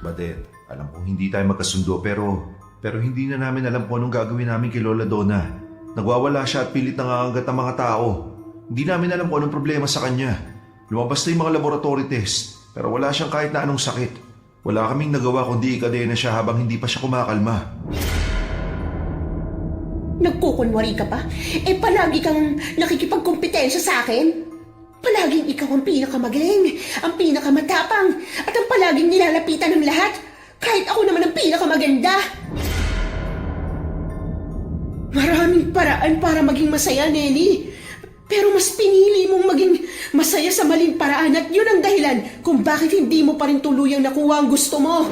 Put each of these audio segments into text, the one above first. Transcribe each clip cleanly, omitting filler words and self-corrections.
Badet, alam kong hindi tayo magkasundo pero hindi na namin alam kung anong gagawin namin kay Lola Donna. Nagwawala siya at pilit nangangagat ang mga tao. Hindi namin alam kung anong problema sa kanya. Lumabas na yung mga laboratory test pero wala siyang kahit na anong sakit. Wala kaming nagawa kundi ikadena siya habang hindi pa siya kumakalma. Nagkukunwari ka pa? Palagi kang nakikipagkumpetensya sa akin? Palaging ikaw ang pinakamagaling, ang pinakamatapang, at ang palaging nilalapitan ng lahat, kahit ako naman ang pinakamaganda. Maraming paraan para maging masaya, Nelly. Pero mas pinili mong maging masaya sa maling paraan at yun ang dahilan kung bakit hindi mo pa rin tuluyang nakuha ang gusto mo.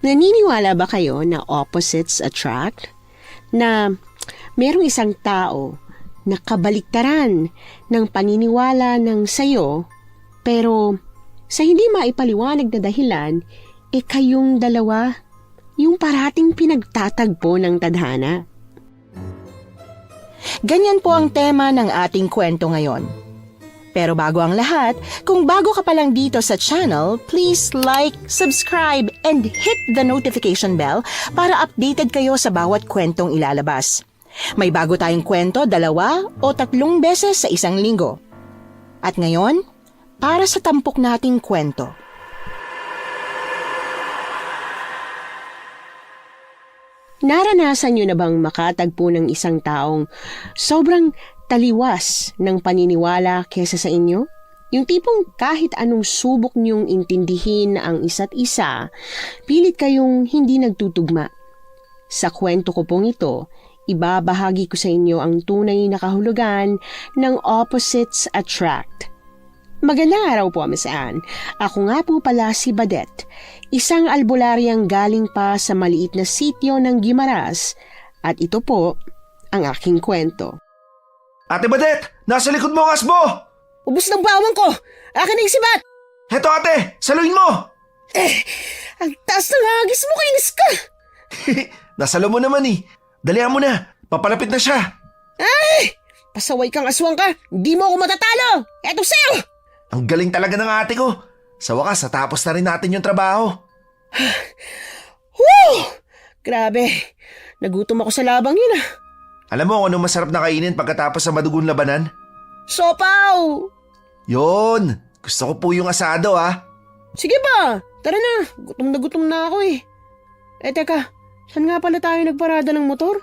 Naniniwala ba kayo na opposites attract? Na merong isang tao na kabaliktaran ng paniniwala ng sayo, pero sa hindi maipaliwanag na dahilan, kayong dalawa yung parating pinagtatagpo ng tadhana. Ganyan po ang tema ng ating kwento ngayon. Pero bago ang lahat, kung bago ka pa lang dito sa channel, please like, subscribe, and hit the notification bell para updated kayo sa bawat kwentong ilalabas. May bago tayong kwento 2 o 3 beses sa isang linggo. At ngayon, para sa tampok nating kwento. Naranasan nyo na bang makatagpo ng isang taong sobrang taliwas ng paniniwala kesa sa inyo? Yung tipong kahit anong subok nyong intindihin ang isa't isa, pilit kayong hindi nagtutugma. Sa kwento ko pong ito, ibabahagi ko sa inyo ang tunay na kahulugan ng opposites attract. Magandang araw po, Miss Anne. Ako nga po pala si Badet, isang albularyang galing pa sa maliit na sityo ng Guimaras, at ito po ang aking kwento. Ate Badet! Nasa likod mo ang asbo! Ubus ng bawang ko! Akin na yung sibat! Heto ate! Saluin mo! Ang taas ng hagis mo, kainis ka! Nasalo mo naman eh. Dalihan mo na. Papalapit na siya. Ay! Pasaway kang aswang ka! Hindi mo ako matatalo! Eto sa'yo! Ang galing talaga ng ate ko. Sa wakas, natapos na rin natin yung trabaho. Woo! Grabe. Nagutom ako sa labang yun ah. Alam mo kung anong masarap na kainin pagkatapos sa madugon labanan? Sopaw! Yon! Gusto ko po yung asado ah. Sige ba? Tara na. Gutom na ako eh. Teka. Saan nga pala tayo nagparada ng motor?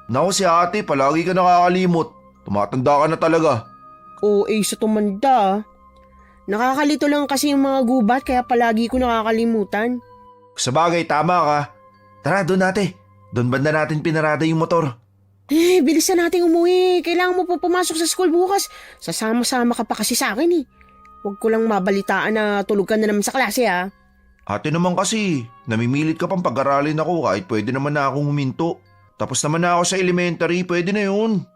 Naku si ate, palagi ka nakakalimot. Tumatanda ka na talaga. OA sa tumanda ah. Nakakalito lang kasi yung mga gubat kaya palagi ko nakakalimutan. Sa bagay, tama ka. Tara, doon ate. Doon banda natin pinarada yung motor. Bilisan nating umuwi. Kailangan mo pa pumasok sa school bukas. Sasama-sama ka pa kasi sa akin eh. Huwag ko lang mabalitaan na tulog ka na naman sa klase ah. Ate naman kasi, namimilit ka pang pag-aralin ako kahit pwede naman na akong huminto. Tapos naman na ako sa elementary, pwede na yun.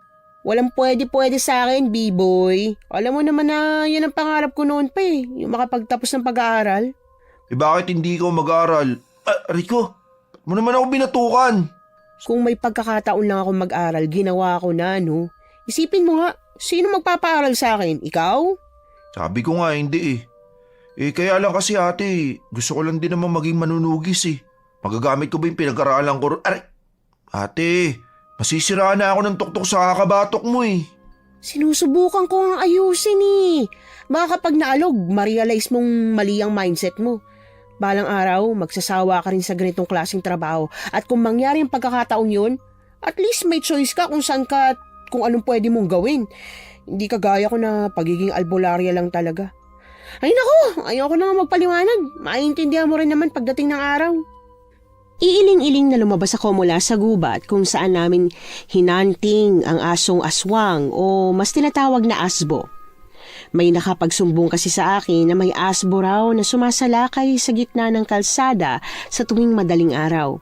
Walang pwede sa akin, B-boy. Alam mo naman na yan ang pangarap ko noon pa eh. Yung makapagtapos ng pag-aaral. Bakit hindi ikaw mag-aral? Rico, mo naman ako binatukan. Kung may pagkakataon lang ako mag-aral, ginawa ko na, no? Isipin mo nga, sino magpapaaral sa akin? Ikaw? Sabi ko nga hindi eh. Kaya lang kasi ate, gusto ko lang din naman maging manunugis eh. Magagamit ko ba yung pinag-aralan ko? Ate, masisiraan na ako ng tuktok sa kakabatok mo eh. Sinusubukan ko ang ayusin eh. Baka kapag naalog, ma-realize mong mali ang mindset mo. Balang araw, magsasawa ka rin sa ganitong klaseng trabaho. At kung mangyari ang pagkakataon yun, at least may choice ka kung saan ka at kung anong pwede mong gawin. Hindi kagaya ko na pagiging albularya lang talaga. Ay nako, ayoko na nga magpaliwanag. Maintindihan mo rin naman pagdating ng araw. Iiling-iling na lumabas ako mula sa gubat kung saan namin hinanting ang asong aswang o mas tinatawag na asbo. May nakapagsumbong kasi sa akin na may asbo raw na sumasalakay sa gitna ng kalsada sa tuwing madaling araw.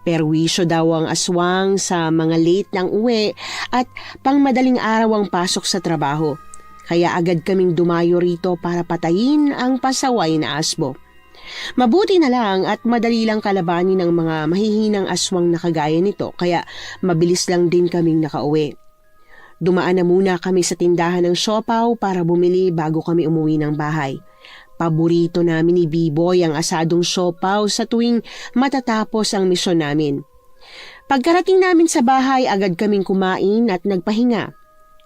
Perwisyo daw ang aswang sa mga late ng uwi at pang madaling araw ang pasok sa trabaho. Kaya agad kaming dumayo rito para patayin ang pasaway na asbo. Mabuti na lang at madali lang kalabanin ng mga mahihinang aswang na kagaya nito kaya mabilis lang din kaming nakauwi. Dumaan na muna kami sa tindahan ng siopaw para bumili bago kami umuwi ng bahay. Paborito namin ni B-Boy ang asadong siopaw sa tuwing matatapos ang misyon namin. Pagkarating namin sa bahay, agad kaming kumain at nagpahinga.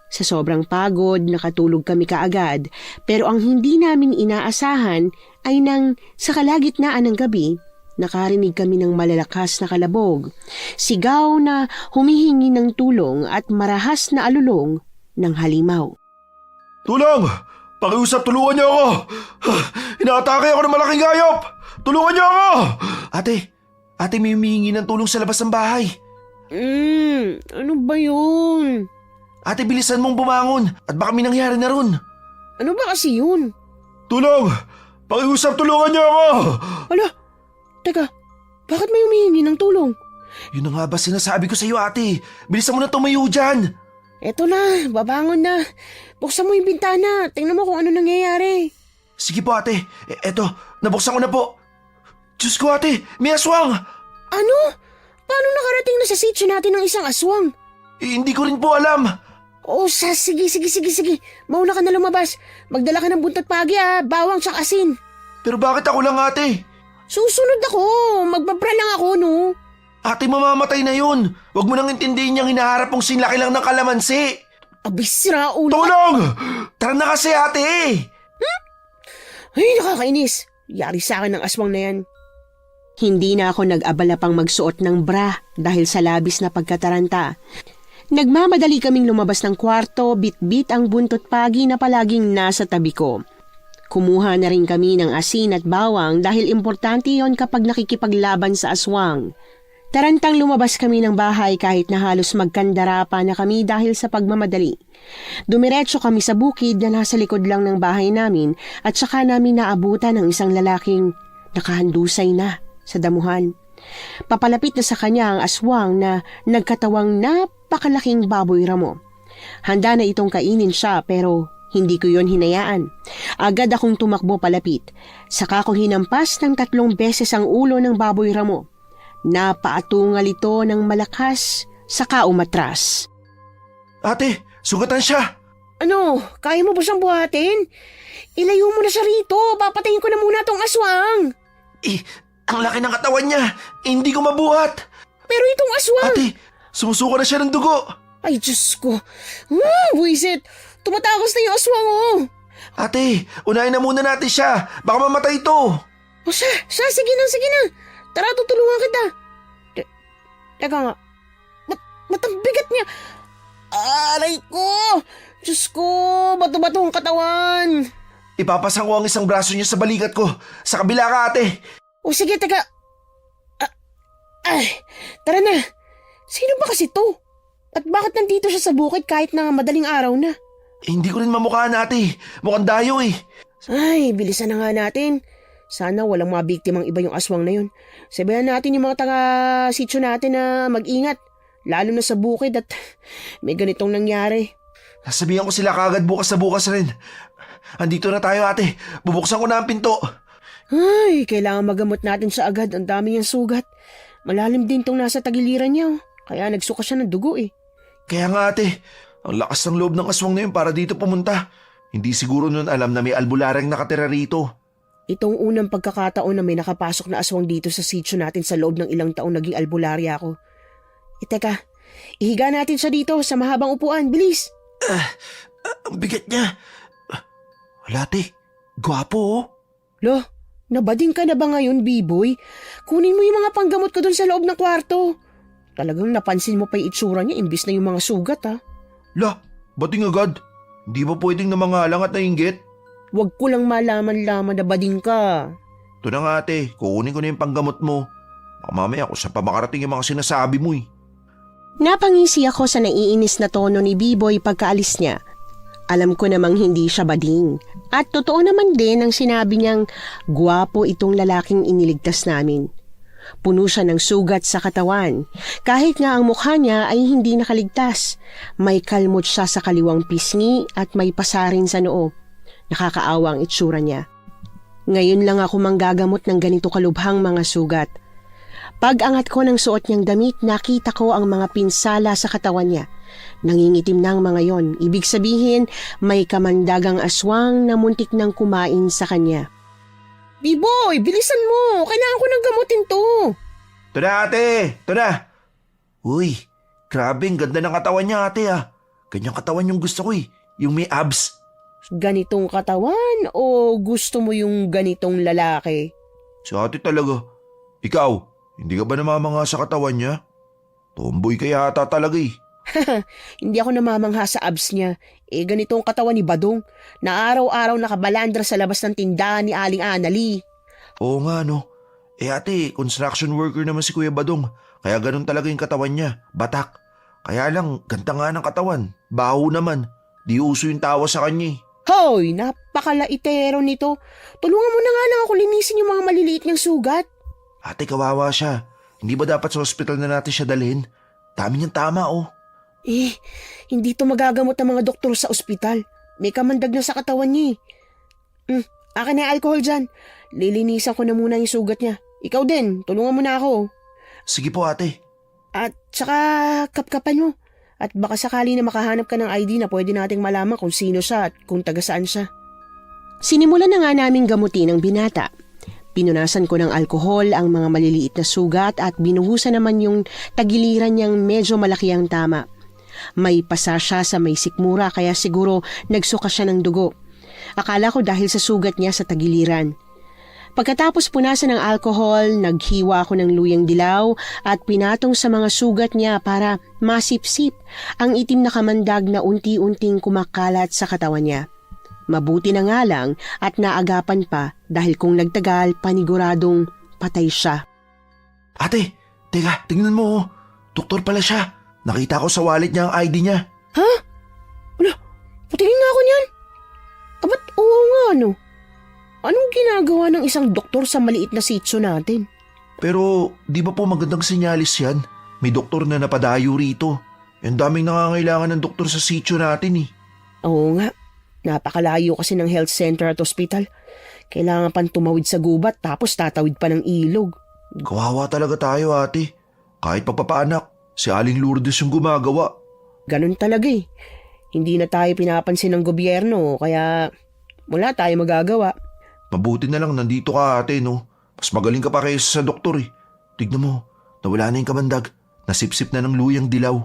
Sa sobrang pagod, nakatulog kami kaagad, pero ang hindi namin inaasahan ay nang sa kalagitnaan ng gabi, nakarinig kami ng malalakas na kalabog, sigaw na humihingi ng tulong at marahas na alulong ng halimaw. Tulong! Pakiusap, tulungan niyo ako! Inaatake ako ng malaking hayop! Tulungan niyo ako! Ate, may humihingi ng tulong sa labas ng bahay. Ano ba yun? Ate, bilisan mong bumangon at baka may nangyari na ron. Ano ba kasi yun? Tulong! Pakiusap, tulungan niyo ako! Ala, teka, bakit may humihingi ng tulong? Yun na nga ba sinasabi ko sa iyo, ate? Bilisan mo na tumayo dyan! Eto na, babangon na. Buksan mo yung bintana, tingnan mo kung ano nangyayari. Sige po, ate. Eto, nabuksan ko na po. Diyos ko, ate, may aswang! Ano? Paano nakarating na sa sitio natin ng isang aswang? Hindi ko rin po alam. Sige. Mauna ka na lumabas. Magdala ka ng buntot pagi bawang tsaka asin. Pero bakit ako lang, ate? Susunod ako. Magbabra lang ako, no? Ate, mamamatay na yun. Huwag mo nang intindihin niyang hinaharap mong sinlaki lang ng kalamansi. Abisira, ulo. Tulong! Tara na kasi, ate! Ay, nakakainis. Yari sa akin ng aswang na yan. Hindi na ako nag-abala pang magsuot ng bra dahil sa labis na pagkataranta. Nagmamadali kaming lumabas ng kwarto, bit-bit ang buntot pagi na palaging nasa tabi ko. Kumuha na rin kami ng asin at bawang dahil importante yon kapag nakikipaglaban sa aswang. Tarantang lumabas kami ng bahay kahit na halos magkandara pa na kami dahil sa pagmamadali. Dumiretso kami sa bukid na nasa likod lang ng bahay namin at saka namin naabutan ng isang lalaking nakahandusay na sa damuhan. Papalapit na sa kanya ang aswang na nagkatawang napakalaking baboy ramo. Handa na itong kainin siya pero hindi ko yon hinayaan. Agad akong tumakbo palapit. Saka ko hinampas ng 3 beses ang ulo ng baboy ramo. Napaatungal ito ng malakas saka umatras. Ate, sugatan siya. Ano, kaya mo ba siyang buhatin? Ilayo mo na siya rito. Papatayin ko na muna tong aswang. Ang laki ng katawan niya. Hindi ko mabuhat. Pero itong aswang... Ate, sumusuka na siya ng dugo. Ay, Diyos ko. Buisit. Tumatakas na yung aswang, Ate, unahin na muna natin siya. Baka mamatay ito. Sige na. Tara, tutulungan kita. Teka nga. Ba't ang bigat niya? Aray ko! Diyos ko, bato-bato ang katawan. Ipapasang ko ang isang braso niya sa balikat ko. Sa kabila ka, ate. Sige, teka. Tara na. Sino ba kasi to? At bakit nandito siya sa bukid kahit na madaling araw na? Hindi ko rin mamukhaan, ate. Mukhang dayo eh. Ay, bilisan na nga natin. Sana walang mga biktimang iba yung aswang na yun. Sabihan natin yung mga taga-sityo natin na mag-ingat. Lalo na sa bukid at may ganitong nangyari. Sasabihan ko sila kagad bukas na bukas rin. Andito na tayo, ate. Bubuksan ko na ang pinto. Ay, kailangan magamot natin siya agad. Ang dami niyang sugat. Malalim din tong nasa tagiliran niya. Kaya nagsuka siya ng dugo eh. Kaya nga, ate. Ang lakas ng loob ng aswang na yun para dito pumunta. Hindi siguro nun alam na may albulareng nakatira rito. Itong unang pagkakataon na may nakapasok na aswang dito sa sitio natin sa loob ng ilang taong naging albularya ako. Teka, ihiga natin siya dito sa mahabang upuan. Bilis! Ang bigat niya. Wala, ate. Gwapo, Lo, nabading ka na ba ngayon, B-boy? Kunin mo yung mga panggamot ko dun sa loob ng kwarto. Talagang napansin mo pa yung itsura niya imbis na yung mga sugat, La, bating agad. Hindi ba pwedeng namangalang at nainggit? Huwag ko lang malaman-laman na bading ka. Ito na nga, ate. Kukunin ko na yung panggamot mo. Baka mamaya kung saan pa makarating yung mga sinasabi mo eh. Napangisi ako sa naiinis na tono ni B-Boy pagkaalis niya. Alam ko namang hindi siya bading. At totoo naman din ang sinabi niyang gwapo itong lalaking iniligtas namin. Puno siya ng sugat sa katawan. Kahit nga ang mukha niya ay hindi nakaligtas. May kalmot siya sa kaliwang pisngi at may pasarin sa noo. Nakakaawa ang itsura niya. Ngayon lang ako manggagamot ng ganito kalubhang mga sugat. Pag-angat ko ng suot niyang damit, nakita ko ang mga pinsala sa katawan niya. Nangingitim na ang mga yon. Ibig sabihin, may kamandagang aswang na muntik nang kumain sa kanya. B-boy, bilisan mo. Kailangan ko ng gamutin to. Ito na ate! Ito na! Uy, grabe ang ganda ng katawan niya ate ah. Ganyang katawan yung gusto ko eh. Yung may abs. Ganitong katawan o gusto mo yung ganitong lalaki? Si ate talaga. Ikaw, hindi ka ba namamangha sa katawan niya? Tomboy ka yata talaga eh. Hindi ako namamangha sa abs niya. Ganitong katawan ni Badong na araw-araw nakabalandra sa labas ng tindahan ni Aling Anali. Oo nga no. Ate, construction worker naman si Kuya Badong. Kaya ganun talaga yung katawan niya. Batak. Kaya lang, ganda nga ng katawan. Baho naman. Di uso yung tawa sa kanya eh. Hoy, napakalaitero nito. Tulungan mo na nga lang ako linisin yung mga maliliit niyang sugat. Ate, kawawa siya. Hindi ba dapat sa hospital na natin siya dalhin? Dami niyang tama oh. Hindi to magagamot ng mga doktor sa ospital. May kamandag na sa katawan niya eh. Akin na yung alcohol dyan. Lilinisan ko na muna yung sugat niya. Ikaw din, tulungan mo na ako. Sige po ate. At saka kapkapan mo. At baka sakali na makahanap ka ng ID na pwede nating malaman kung sino siya at kung taga saan siya. Sinimulan na nga naming gamutin ang binata. Pinunasan ko ng alkohol ang mga maliliit na sugat at binuhusan naman yung tagiliran niyang medyo malaki ang tama. May pasa siya sa may sikmura kaya siguro nagsuka siya ng dugo. Akala ko dahil sa sugat niya sa tagiliran. Pagkatapos punasan ng alkohol, naghiwa ako ng luyang dilaw at pinatong sa mga sugat niya para masipsip ang itim na kamandag na unti-unting kumakalat sa katawan niya. Mabuti na nga lang at naagapan pa dahil kung nagtagal paniguradong patay siya. Ate, teka, tingnan mo oh. Doktor pala siya. Nakita ko sa wallet niya ang ID niya. Ha? Wala, patingin nga ako niyan. Ba't oo nga no? Anong ginagawa ng isang doktor sa maliit na sitio natin? Pero di ba po magandang senyalis yan? May doktor na napadayo rito. Ang daming nangangailangan ng doktor sa sitio natin eh. Oo nga, napakalayo kasi ng health center at hospital. Kailangan pang tumawid sa gubat tapos tatawid pa ng ilog. Kawawa talaga tayo ate. Kahit pagpapaanak, si Aling Lourdes yung gumagawa. Ganun talaga eh. Hindi na tayo pinapansin ng gobyerno kaya wala tayo magagawa. Mabuti na lang nandito ka ate no. Mas magaling ka pa kaysa sa doktor eh. Tignan mo, nawala na yung kamandag. Nasipsip na ng luyang dilaw.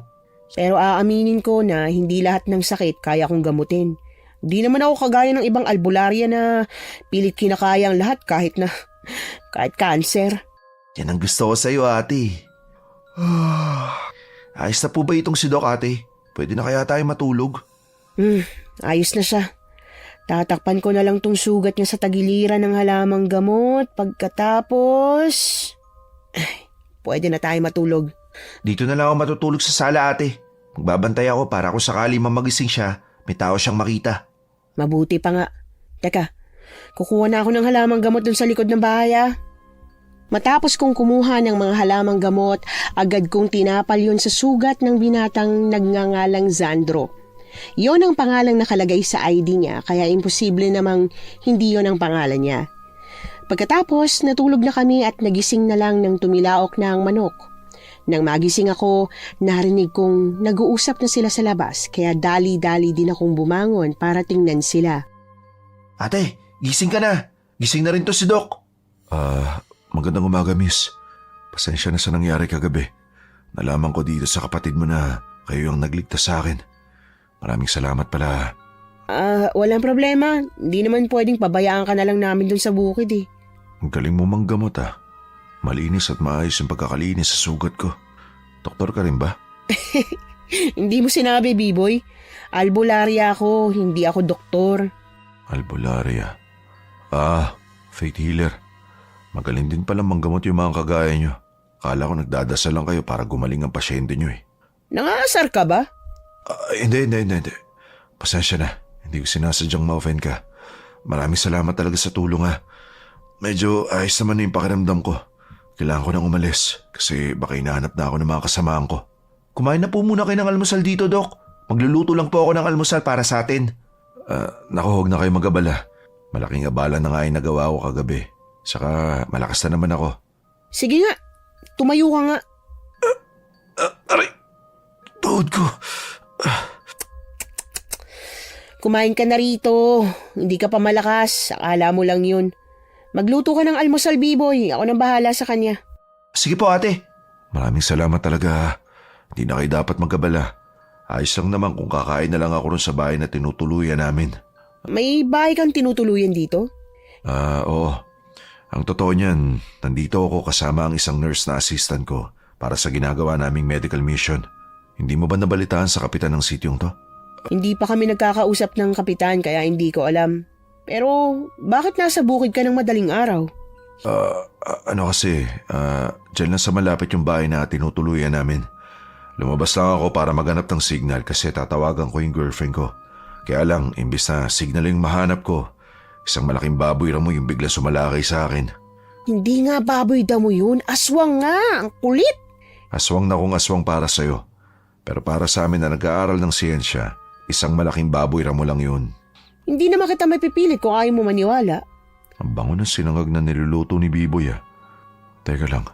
Pero aaminin ko na hindi lahat ng sakit kaya kong gamutin. Hindi naman ako kagaya ng ibang albularya na pilit kinakaya ang lahat kahit cancer. Yan ang gusto ko sa'yo ate. Ayos na po ba itong si Doc ate? Pwede na kaya tayo matulog? Ayos na siya. Tatakpan ko na lang tong sugat niya sa tagiliran ng halamang gamot. Pagkatapos, pwede na tayo matulog. Dito na lang ako matutulog sa sala ate. Magbabantay ako para kung sakali mamagising siya, may tao siyang makita. Mabuti pa nga. Teka, kukuha na ako ng halamang gamot dun sa likod ng bahay ah. Matapos kong kumuha ng mga halamang gamot, agad kong tinapal yun sa sugat ng binatang nagngangalang Zandro. Yon ang pangalang nakalagay sa ID niya kaya imposible namang hindi yon ang pangalan niya. Pagkatapos natulog na kami at nagising na lang nang tumilaok na ang manok. Nang magising ako, narinig kong nag-uusap na sila sa labas kaya dali-dali din akong bumangon para tingnan sila. Ate, gising ka na. Gising na rin to si Doc. Magandang umaga miss. Pasensya na sa nangyari kagabi. Nalaman ko dito sa kapatid mo na kayo ang nagligtas sa akin. Maraming salamat pala. Walang problema. Hindi naman pwedeng pabayaan ka na lang namin dun sa bukid eh. Ang galing mo manggamot ah. Malinis at maayos yung pagkakalinis sa sugat ko. Doktor ka rin ba? Hindi mo sinabi, B-boy. Albularya ako, hindi ako doktor. Albularya. Faith healer. Magaling din pala manggamot yung mga kagaya nyo. Akala ko nagdadasal lang kayo para gumaling ang pasyente nyo eh. Nangaasar ka ba? Hindi. Pasensya na. Hindi ko sinasadyang ma-offend ka. Maraming salamat talaga sa tulong ha. Medyo ayos naman na yung pakiramdam ko. Kailangan ko nang umalis kasi baka hinahanap na ako ng mga kasamaan ko. Kumain na po muna kayo ng almusal dito, Doc. Magluluto lang po ako ng almusal para sa atin. Naku, huwag na kayo mag-abala. Malaking abala na nga yung nagawa ko kagabi. Saka malakas na naman ako. Sige nga, tumayo ka nga. Aray! Tuhod ko. Kumain ka na rito. Hindi ka pa malakas. Akala mo lang yun. Magluto ka ng almusal, Biboy. Ako nang bahala sa kanya. Sige po ate. Maraming salamat talaga. Hindi na kayo dapat magkabala. Ayos lang naman kung kakain na lang ako ron sa bahay na tinutuluyan namin. May bahay kang tinutuluyan dito? Oo. Ang totoo niyan, nandito ako kasama ang isang nurse na assistant ko para sa ginagawa naming medical mission. Hindi mo ba nabalitaan sa kapitan ng sityong to? Hindi pa kami nagkakausap ng kapitan kaya hindi ko alam. Pero bakit nasa bukid ka ng madaling araw? Dyan lang sa malapit yung bahay na tinutuluyan namin. Lumabas lang ako para maghanap ng signal kasi tatawagan ko yung girlfriend ko. Kaya lang, imbis na signal yung mahanap ko, isang malaking baboy ramo yung bigla sumalakay sa akin. Hindi nga baboy damo yun, aswang nga, ang kulit. Aswang na kung aswang para sa'yo. Pero para sa amin na nag-aaral ng siyensya, isang malaking baboy ramo lang yun. Hindi naman kita may pipilit kung ayaw mo maniwala. Ang bango ng sinangag na niluluto ni Biboy ah. Teka lang,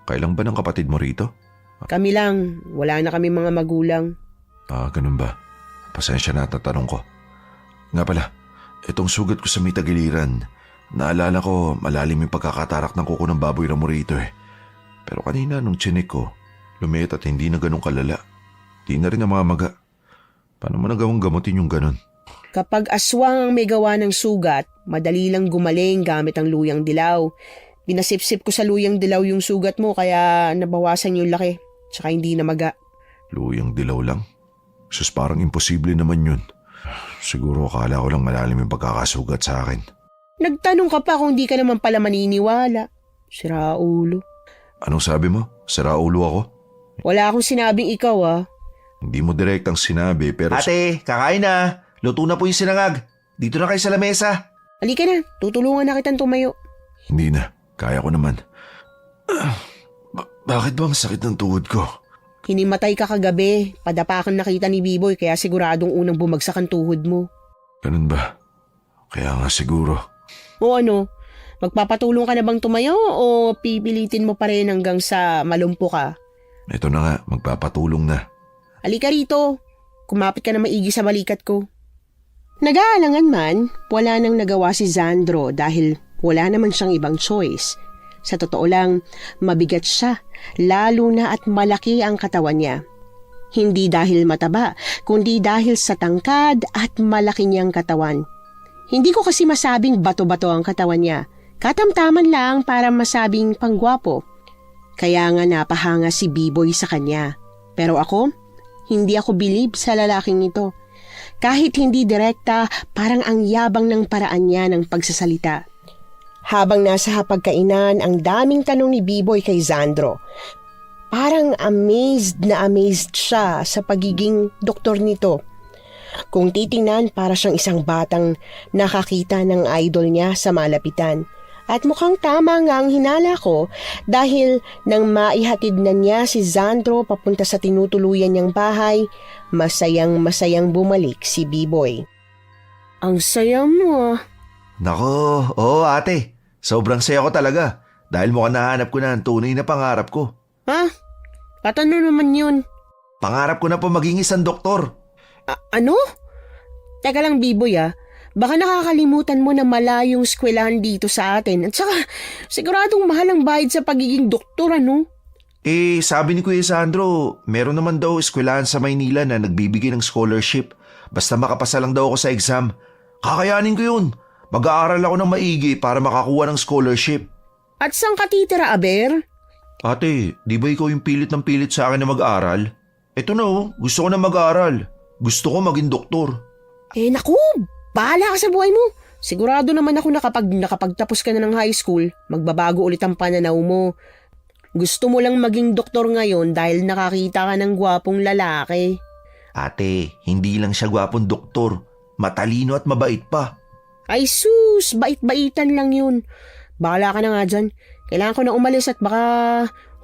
kailan ba ng kapatid mo rito? Kami lang, wala na kami mga magulang. Ganun ba? Pasensya na at natanong ko. Nga pala, itong sugat ko sa may tagiliran, naalala ko malalim yung pagkakatarak ng kuko ng baboy ramo rito eh. Pero kanina nung chinik ko, lumit at hindi na ganun kalala. Di na rin namamaga. Paano mo nagawang gamutin yung ganun? Kapag aswang ang may gawa ng sugat, madali lang gumaling gamit ang luyang dilaw. Pinasipsip ko sa luyang dilaw yung sugat mo kaya nabawasan yung laki. Tsaka hindi namaga. Luyang dilaw lang? Sus, parang imposible naman yun. Siguro akala ko lang malalim yung pagkakasugat sa akin. Nagtanong ka pa kung di ka naman pala maniniwala. Sira ulo. Anong sabi mo? Sira ulo ako? Wala akong sinabing ikaw ah. Hindi mo direktang sinabi pero... Ate, kakain na. Luto na po yung sinangag. Dito na kayo sa lamesa. Halika na, tutulungan na kitang tumayo. Hindi na, kaya ko naman. Bakit ba ang sakit ng tuhod ko? Hinimatay ka kagabi, padapakan nakita ni Biboy kaya siguradong unang bumagsak ang tuhod mo. Ganun ba? Kaya nga siguro. O ano, magpapatulong ka na bang tumayo o pipilitin mo pa rin hanggang sa malumpo ka? Ito na nga, magpapatulong na. Halika rito, kumapit ka na maigi sa balikat ko. Nag-aalangan man, wala nang nagawa si Zandro dahil wala naman siyang ibang choice. Sa totoo lang, mabigat siya, lalo na at malaki ang katawan niya. Hindi dahil mataba, kundi dahil sa tangkad at malaki niyang katawan. Hindi ko kasi masabing bato-bato ang katawan niya, katamtaman lang para masabing panggwapo. Kaya nga napahanga si Biboy sa kanya. Pero ako, hindi ako bilib sa lalaking ito. Kahit hindi direkta, parang ang yabang ng paraan niya ng pagsasalita. Habang nasa hapagkainan, ang daming tanong ni Biboy kay Zandro. Parang amazed na amazed siya sa pagiging doktor nito. Kung titingnan, para siyang isang batang nakakita ng idol niya sa malapitan. At mukhang tama nga ang hinala ko dahil nang maihatid na niya si Zandro papunta sa tinutuluyan niyang bahay, masayang bumalik si Biboy. Ang saya mo ah. Nako, oo ate. Sobrang saya ko talaga. Dahil mukhang nahanap ko na ang tunay na pangarap ko. Ha? At ano naman yun? Pangarap ko na po maging isang doktor. Ano? Teka lang Biboy ah. Baka nakakalimutan mo na malayong eskwelahan dito sa atin. At saka, siguradong mahal ang bayad sa pagiging doktor, ano? Sabi ni Kuya Sandro, meron naman daw eskwelahan sa Maynila na nagbibigay ng scholarship. Basta makapasa lang daw ako sa exam. Kakayanin ko yun. Mag-aaral ako ng maigi para makakuha ng scholarship. At saan ka titira, Aber? Ate, di ba ikaw yung pilit ng pilit sa akin na mag-aaral? Eto na oh, gusto ko na mag-aaral. Gusto ko maging doktor. Naku, bahala ka sa buhay mo. Sigurado naman ako na kapag nakapagtapos ka na ng high school, magbabago ulit ang pananaw mo. Gusto mo lang maging doktor ngayon dahil nakakita ka ng gwapong lalaki. Ate, hindi lang siya gwapong doktor. Matalino at mabait pa. Ay sus, bait-baitan lang yun. Bahala ka na nga dyan. Kailangan ko na umalis at baka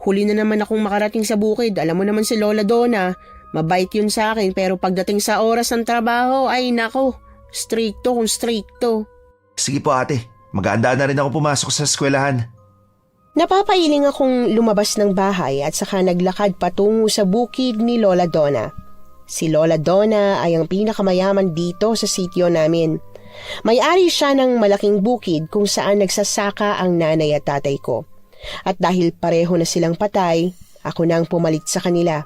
huli na naman akong makarating sa bukid. Alam mo naman si Lola Donna, mabait yun sa akin pero pagdating sa oras ng trabaho, ay nako, stricto kung stricto. Sige po ate, mag-aanda na rin ako pumasok sa eskwelahan. Napapailing akong lumabas ng bahay at saka naglakad patungo sa bukid ni Lola Donna. Si Lola Donna ay ang pinakamayaman dito sa sitio namin. May-ari siya ng malaking bukid kung saan nagsasaka ang nanay at tatay ko. At dahil pareho na silang patay, ako na ang pumalit sa kanila.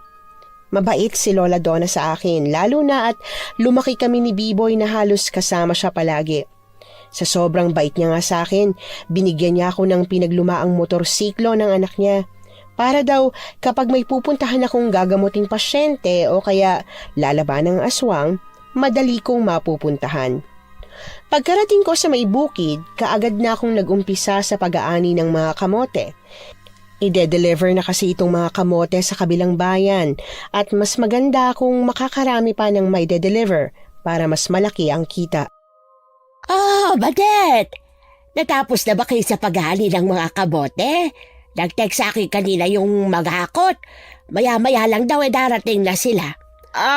Mabait si Lola Donna sa akin, lalo na at lumaki kami ni Biboy na halos kasama siya palagi. Sa sobrang bait niya nga sa akin, binigyan niya ako ng pinaglumaang motorsiklo ng anak niya. Para daw kapag may pupuntahan akong gagamuting pasyente o kaya lalaban ng aswang, madali kong mapupuntahan. Pagkarating ko sa may bukid, kaagad na akong nag-umpisa sa pag-aani ng mga kamote. Ide-deliver na kasi itong mga kamote sa kabilang bayan at mas maganda kung makakarami pa ng may de-deliver para mas malaki ang kita. Oh, Badet! Natapos na ba kayo sa paghali ng mga kabote? Nag-text sa akin kanina yung maghakot. Maya-maya lang daw darating na sila.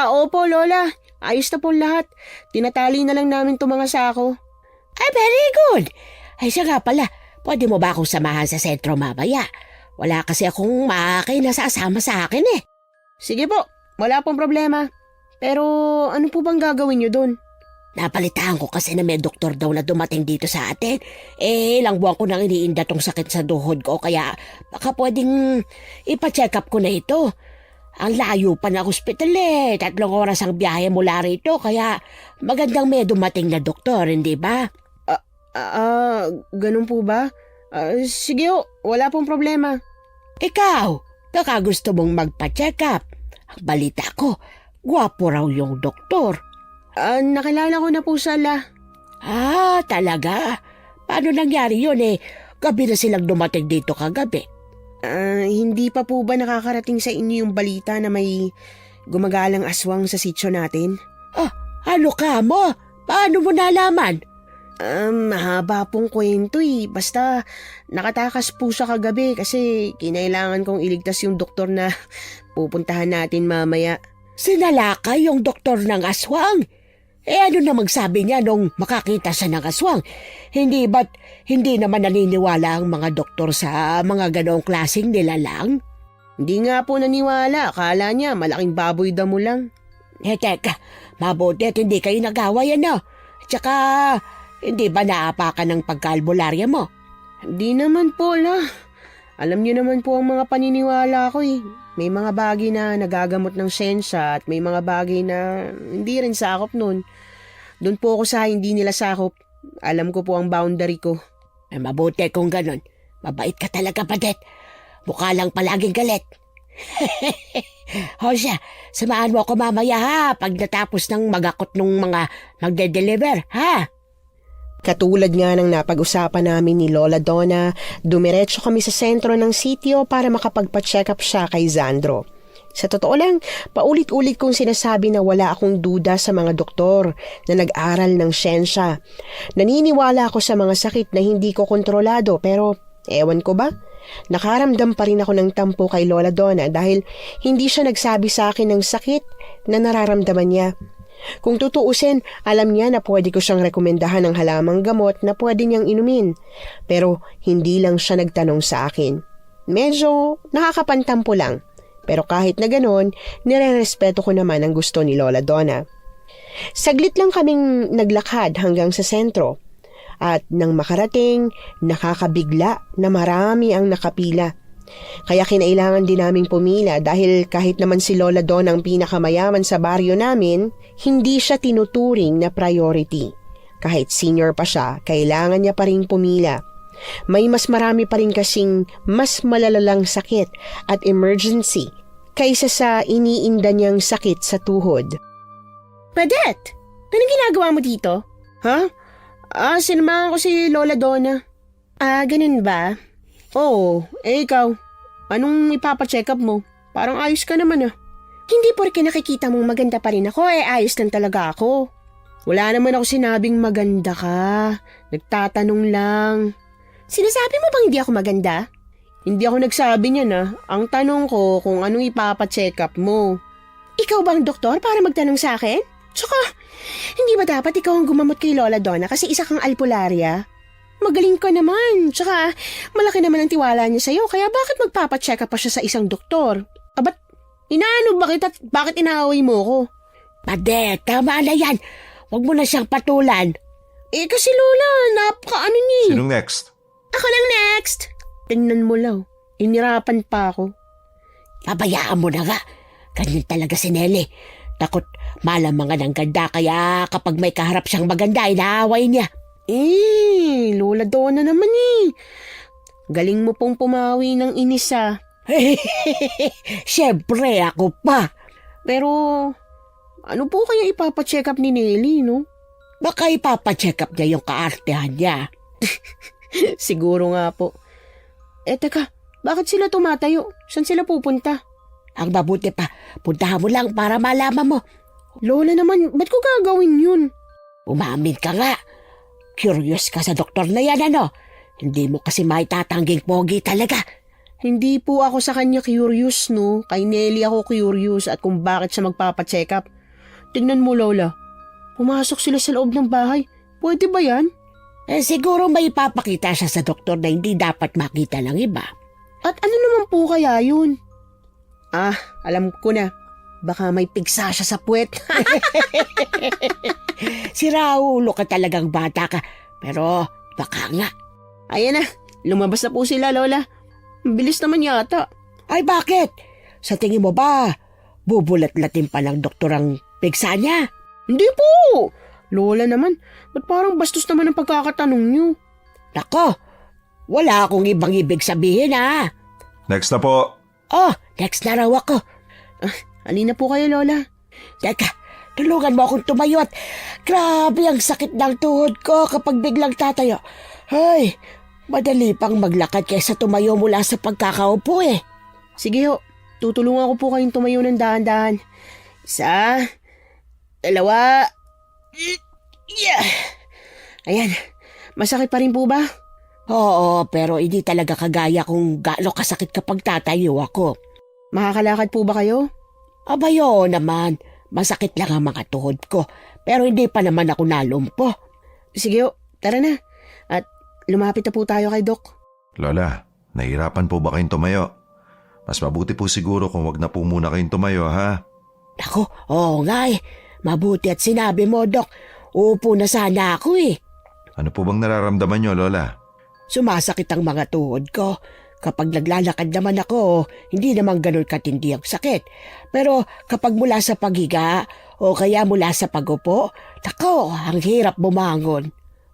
Opo, Lola. Ayos na po lahat. Tinatali na lang namin itong mga sako. Ay, very good. Ay, siya nga pala. Pwede mo ba akong samahan sa sentro mamaya? Wala kasi akong makakay na sasama sa akin eh. Sige po, wala pong problema. Pero ano po bang gagawin niyo doon? Napalitaan ko kasi na may doktor daw na dumating dito sa atin. Ilang buwan ko nang iniinda tong sakit sa duhod ko kaya baka pwedeng ipa-check up ko na ito. Ang layo pa ng ospital 3 oras ang biyahe mula rito kaya magandang may dumating na doktor, hindi ba? Ganun po ba? Sige ho, wala pong problema. Ikaw, baka gusto mong magpa-check up. Ang balita ko, gwapo raw yung doktor. Nakilala ko na po sala. Talaga? Paano nangyari yun Gabi na silang dumating dito kagabi. Hindi pa po ba nakakarating sa inyo yung balita na may gumagalang aswang sa sityo natin? Ano ka mo? Paano mo nalaman? Mahaba pong kwento Basta nakatakas po siya kagabi kasi kinailangan kong iligtas yung doktor na pupuntahan natin mamaya. Sinalakay yung doktor ng aswang? Ano na magsabi niya nung makakita siya ng aswang? Hindi naman naniniwala ang mga doktor sa mga ganoong klaseng nilalang? Hindi nga po naniwala. Akala niya malaking baboy damo lang. Teka, mabuti at hindi kayo nag-away Tsaka, hindi ba naapakan ng pagkaalbularya mo? Hindi naman po Alam niyo naman po ang mga paniniwala ko May mga bagay na nagagamot ng siyensya at may mga bagay na hindi rin sakop nun. Doon po ako sa hindi nila sakop. Alam ko po ang boundary ko. Mabuti kung ganon. Mabait ka talaga, Badet. Mukha lang palaging galit. Siya, samahan mo ako mamaya pag natapos ng magakot ng mga magde-deliver, Katulad nga ng napag-usapan namin ni Lola Donna, dumiretso kami sa sentro ng sitio para makapagpa-check up siya kay Zandro. Sa totoo lang, paulit-ulit kong sinasabi na wala akong duda sa mga doktor na nag-aral ng siyensya. Naniniwala ako sa mga sakit na hindi ko kontrolado pero ewan ko ba? Nakaramdam pa rin ako ng tampo kay Lola Donna dahil hindi siya nagsabi sa akin ng sakit na nararamdaman niya. Kung tutuusin, alam niya na pwede ko siyang rekomendahan ng halamang gamot na pwede niyang inumin. Pero hindi lang siya nagtanong sa akin. Medyo nakakapantampo lang. Pero kahit na ganon, nire-respeto ko naman ang gusto ni Lola Donna. Saglit lang kaming naglakad hanggang sa sentro. At nang makarating, nakakabigla na marami ang nakapila. Kaya kinailangan din naming pumila dahil kahit naman si Lola Don ang pinakamayaman sa baryo namin, hindi siya tinuturing na priority. Kahit senior pa siya, kailangan niya pa rin pumila. May mas marami pa rin kasing mas malalalang sakit at emergency kaysa sa iniinda niyang sakit sa tuhod. Badet, anong ginagawa mo dito? Sinamahan ko si Lola Donna. Ganun ba? Oo, ikaw? Anong ipapacheck up mo? Parang ayos ka naman Hindi porke nakikita mong maganda pa rin ako, ayos lang talaga ako. Wala naman ako sinabing maganda ka. Nagtatanong lang. Sinasabi mo bang hindi ako maganda? Hindi ako nagsabi niyan Ang tanong ko kung anong ipapacheck up mo. Ikaw ba ang doktor para magtanong sa akin? Tsaka, hindi ba dapat ikaw ang gumamot kay Lola Donna kasi isa kang albularya? Magaling ka naman. Tsaka, malaki naman ang tiwala niya sa'yo. Kaya bakit magpapacheck up pa siya sa isang doktor? Ba't inaano ba kita at bakit inaaway mo ko? Badet, tama na yan. Huwag mo na siyang patulan. Kasi Lola, napaka-ano niya eh. Sinong next? Ako lang next. Tingnan mo lang, inirapan pa ako. Pabayaan mo na nga. Ganyan talaga si Nelly. Takot malamangan ang ganda kaya kapag may kaharap siyang maganda, inaaway niya. Lola Donna naman eh. Galing mo pong pumawi ng inis ah. Siyempre ako pa. Pero ano po kaya ipapacheck up ni Nelly, no? Baka ipapacheck up niya yung kaartehan niya. Siguro nga po. Teka, bakit sila tumatayo? Saan sila pupunta? Ang mabuti pa, puntahan mo lang para malaman mo. Lola naman, ba't ko gagawin yun? Umamin ka nga. Curious ka sa doktor na yan, ano? Hindi mo kasi maitatangging pogi talaga. Hindi po ako sa kanya curious, no? Kay Nelly ako curious at kung bakit siya magpapacheck up. Tingnan mo, Lola. Pumasok sila sa loob ng bahay. Pwede ba yan? Siguro may ipapakita siya sa doktor na hindi dapat makita ng iba. At ano naman po kaya yun? Alam ko na. Baka may pigsa siya sa puwet. Si Raulo ka talagang bata ka. Pero baka nga. Ayan na, lumabas na po sila, Lola. Bilis naman yata. Ay bakit? Sa tingin mo ba, bubulat-latin pa ng doktor ang pigsa niya? Hindi po. Lola naman, ba't parang bastos naman ang pagkakatanong niyo? Nako, wala akong ibang ibig sabihin ha. Next na po. Next na raw ako. Alina po kayo, Lola. Teka, tulungan mo akong tumayo at grabe ang sakit ng tuhod ko kapag biglang tatayo. Ay, madali pang maglakad kaysa tumayo mula sa pagkakaupo eh. Sige ho, tutulungan ko po kayong tumayo ng dahan-dahan. 1, 2, yeah. Ayan, masakit pa rin po ba? Oo, pero hindi talaga kagaya kung gaano kasakit kapag tatayo ako. Makakalakad po ba kayo? Abayo naman, masakit lang ang mga tuhod ko, pero hindi pa naman ako nalumpo. Sige ho, tara na. At lumapit na po tayo kay Doc. Lola, nahihirapan po ba kayong tumayo? Mas mabuti po siguro kung wag na po muna kayong tumayo, ha? Naku, oo nga eh. Mabuti at sinabi mo, Doc. Uupo na sana ako eh. Ano po bang nararamdaman nyo, Lola? Sumasakit ang mga tuhod ko. Kapag naglalakad naman ako, hindi naman ganun katindi ang sakit. Pero kapag mula sa paghiga o kaya mula sa pagupo, nako, ang hirap bumangon.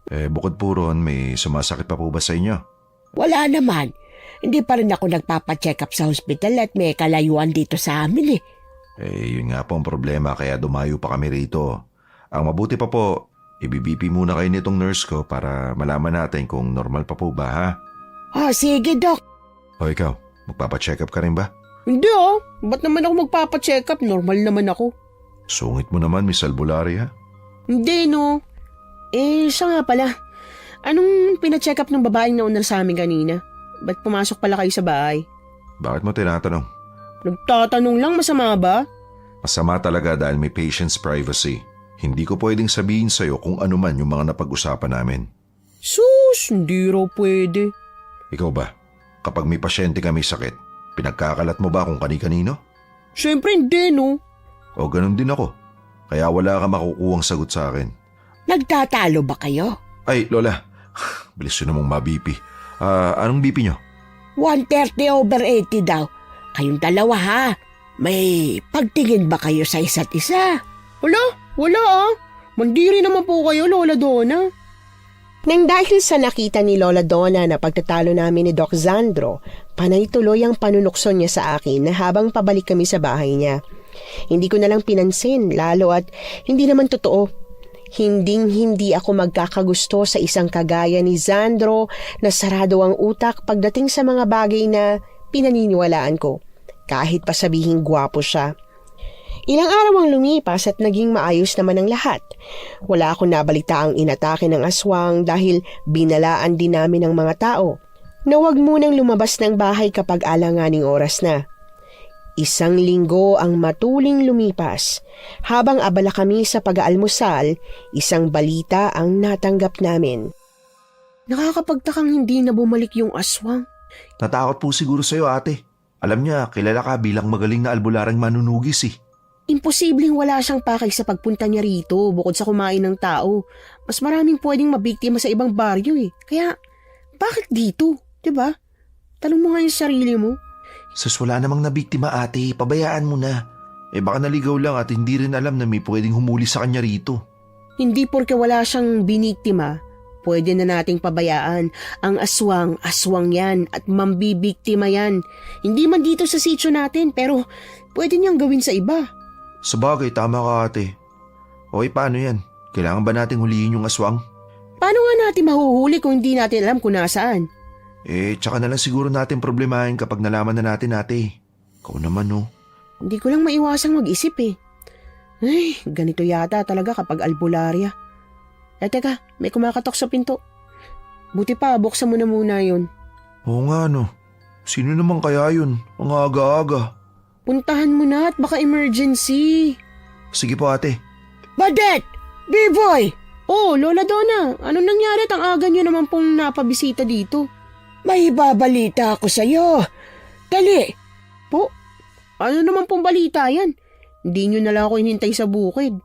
Bukod po ron, may sumasakit pa po ba sa inyo? Wala naman. Hindi pa rin ako nagpapacheck up sa hospital at may kalayuan dito sa amin eh. Yun nga po ang problema kaya dumayo pa kami rito. Ang mabuti pa po, ibibipi muna kayo nitong nurse ko para malaman natin kung normal pa po ba, ha? Sige, Doc. O ikaw, magpapacheck up ka rin ba? Hindi ba't naman ako magpapacheck up? Normal naman ako. Sungit mo naman, Miss Albulari, ha? Hindi, no. Siya nga pala. Anong pina-check up ng babaeng nauna sa amin kanina? Ba't pumasok pala kayo sa bahay? Bakit mo tinatanong? Nagtatanong lang, masama ba? Masama talaga dahil may patient's privacy. Hindi ko pwedeng sabihin sa'yo kung ano man yung mga napag-usapan namin. Sus, hindi raw pwede. Ikaw ba? Kapag may pasyente ka may sakit, pinagkakalat mo ba kung kani-kanino? Siyempre hindi, no. O ganun din ako. Kaya wala ka makukuhang sagot sa akin. Nagtatalo ba kayo? Ay, Lola. Bilis yun namang ma-BP. Anong BP nyo? 130/80 daw. Kayong dalawa ha. May pagtingin ba kayo sa isa't isa? Wala Mandiri naman po kayo, Lola Donna. Nang dahil sa nakita ni Lola Donna na pagtatalo namin ni Doc Zandro, panay tuloy ang panunukso niya sa akin na habang pabalik kami sa bahay niya. Hindi ko na lang pinansin, lalo at hindi naman totoo. Hindi ako magkakagusto sa isang kagaya ni Zandro na sarado ang utak pagdating sa mga bagay na pinaniniwalaan ko, kahit pa sabihing gwapo siya. Ilang araw ang lumipas at naging maayos naman ang lahat. Wala akong nabalita ang inatake ng aswang dahil binalaan din namin ng mga tao na huwag munang lumabas ng bahay kapag alanganing oras na. 1 linggo ang matuling lumipas. Habang abala kami sa pag-aalmusal, isang balita ang natanggap namin. Nakakapagtakang hindi na bumalik yung aswang. Natakot po siguro sa'yo, ate. Alam niya, kilala ka bilang magaling na albularang manunugis eh. Imposibleng wala siyang pakay sa pagpunta niya rito bukod sa kumain ng tao. Mas maraming pwedeng mabiktima sa ibang baryo eh. Kaya, bakit dito? Diba? Tanong mo nga yung sarili mo. Sus, wala namang nabiktima ate, pabayaan mo na. Baka naligaw lang at hindi rin alam na may pwedeng humuli sa kanya rito. Hindi porke wala siyang biniktima, pwede na nating pabayaan. Ang aswang, aswang yan at mambibiktima yan. Hindi man dito sa sitio natin pero pwede niyang gawin sa iba. Sabagay, tama ka ate. Okay, paano yan? Kailangan ba nating hulihin yung aswang? Paano nga natin mahuhuli kung hindi natin alam kung nasaan? Tsaka na lang siguro natin problemahin kapag nalaman na natin ate. Ikaw naman oh. Hindi ko lang maiwasang mag-isip eh. Ay, ganito yata talaga kapag albularya. Teka, may kumakatok sa pinto. Buti pa, buksan mo na muna yun. Oo nga no. Sino naman kaya yun? Ang aga-aga. Puntahan mo na at baka emergency. Sige po ate. Badet! B-boy! Oh, Lola Donna, anong nangyari at ang aga nyo naman pong napabisita dito? May babalita ako sa'yo. Dali! Po? Ano naman pong balita yan? Hindi nyo na lang ako hinintay sa bukid.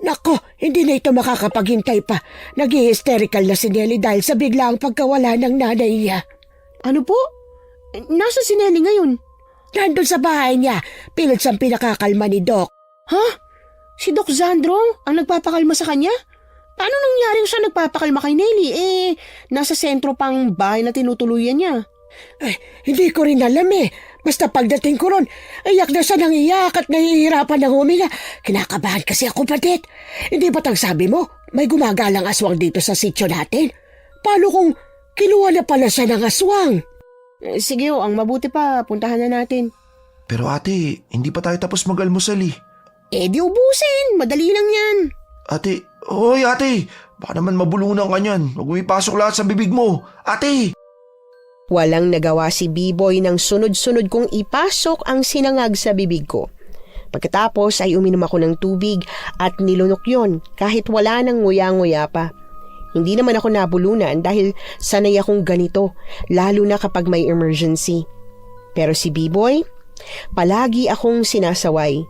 Nako, hindi na ito makakapaghintay pa. Nag-hysterical na si Nelly dahil sa biglaang pagkawala ng nanay niya. Ano po? Nasa si Nelly ngayon? Nandun sa bahay niya, pilit siyang pinakakalma ni Doc. Ha? Si Doc Zandro ang nagpapakalma sa kanya? Paano nangyaring siya nagpapakalma kay Nelly? Nasa sentro pang bahay na tinutuluyan niya. Hindi ko rin alam eh. Basta pagdating ko ron, iyak na siya ng iyak at nahihirapan ng huminga. Kinakabahan kasi ako, Badet. Hindi ba't ang sabi mo, may gumagalang aswang dito sa sityo natin? Paano kung kinuha na pala siya ng aswang? Sige ang mabuti pa, puntahan na natin. Pero ate, hindi pa tayo tapos mag-almusal eh. Di ubusin, madali lang yan. Ate, oy ate, baka naman mabulunan ka niyan. Huwag mo ipasok lahat sa bibig mo. Ate! Walang nagawa si B-Boy nang sunod-sunod kong ipasok ang sinangag sa bibig ko. Pagkatapos ay uminom ako ng tubig at nilunok yon kahit wala nang nguya-nguya pa. Hindi naman ako nabulunan dahil sanay akong ganito, lalo na kapag may emergency. Pero si B-Boy, palagi akong sinasaway.